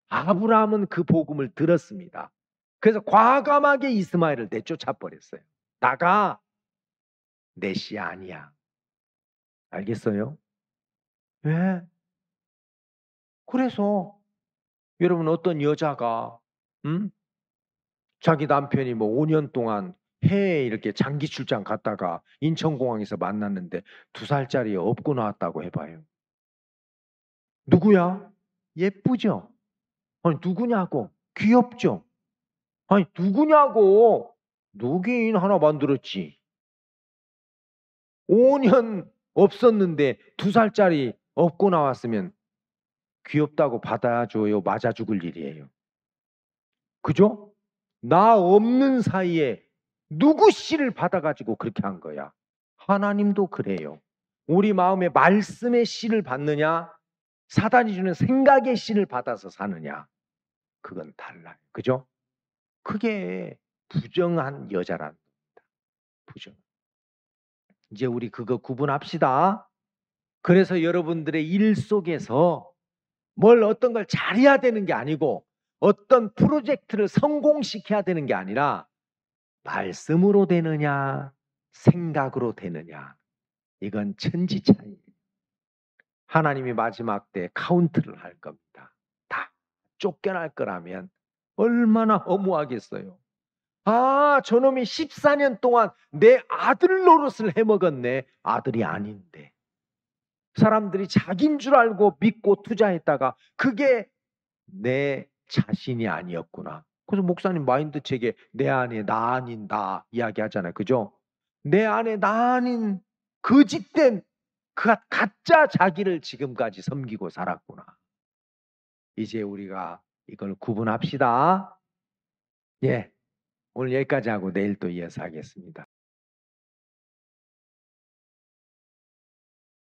아브라함은 그 복음을 들었습니다. 그래서 과감하게 이스마엘을 내쫓아 버렸어요. 나가, 내 씨 아니야. 알겠어요? 왜? 그래서 여러분, 어떤 여자가 자기 남편이 뭐 5년 동안 해외에 이렇게 장기 출장 갔다가 인천공항에서 만났는데 2살짜리 업고 나왔다고 해봐요. 누구야? 예쁘죠? 아니, 누구냐고? 귀엽죠? 아니, 누구냐고? 누긴 하나 만들었지. 5년 없었는데 2살짜리 업고 나왔으면 귀엽다고 받아줘요? 맞아 죽을 일이에요. 그죠? 나 없는 사이에 누구 씨를 받아가지고 그렇게 한 거야. 하나님도 그래요. 우리 마음에 말씀의 씨를 받느냐, 사단이 주는 생각의 씨를 받아서 사느냐, 그건 달라요. 그죠? 그게 부정한 여자란 겁니다. 부정. 이제 우리 그거 구분합시다. 그래서 여러분들의 일 속에서 뭘 어떤 걸 잘해야 되는 게 아니고 어떤 프로젝트를 성공시켜야 되는 게 아니라 말씀으로 되느냐, 생각으로 되느냐, 이건 천지 차이예요. 하나님이 마지막 때 카운트를 할 겁니다. 다 쫓겨날 거라면 얼마나 허무하겠어요. 아, 저놈이 14년 동안 내 아들 노릇을 해먹었네. 아들이 아닌데. 사람들이 자기인 줄 알고 믿고 투자했다가 그게 내 자신이 아니었구나. 그래서 목사님 마인드책에 내 안에 나 아닌 나 이야기하잖아요. 그죠? 내 안에 나 아닌 거짓된 그 가짜 자기를 지금까지 섬기고 살았구나. 이제 우리가 이걸 구분합시다. 예, 오늘 여기까지 하고 내일 또 이어서 하겠습니다.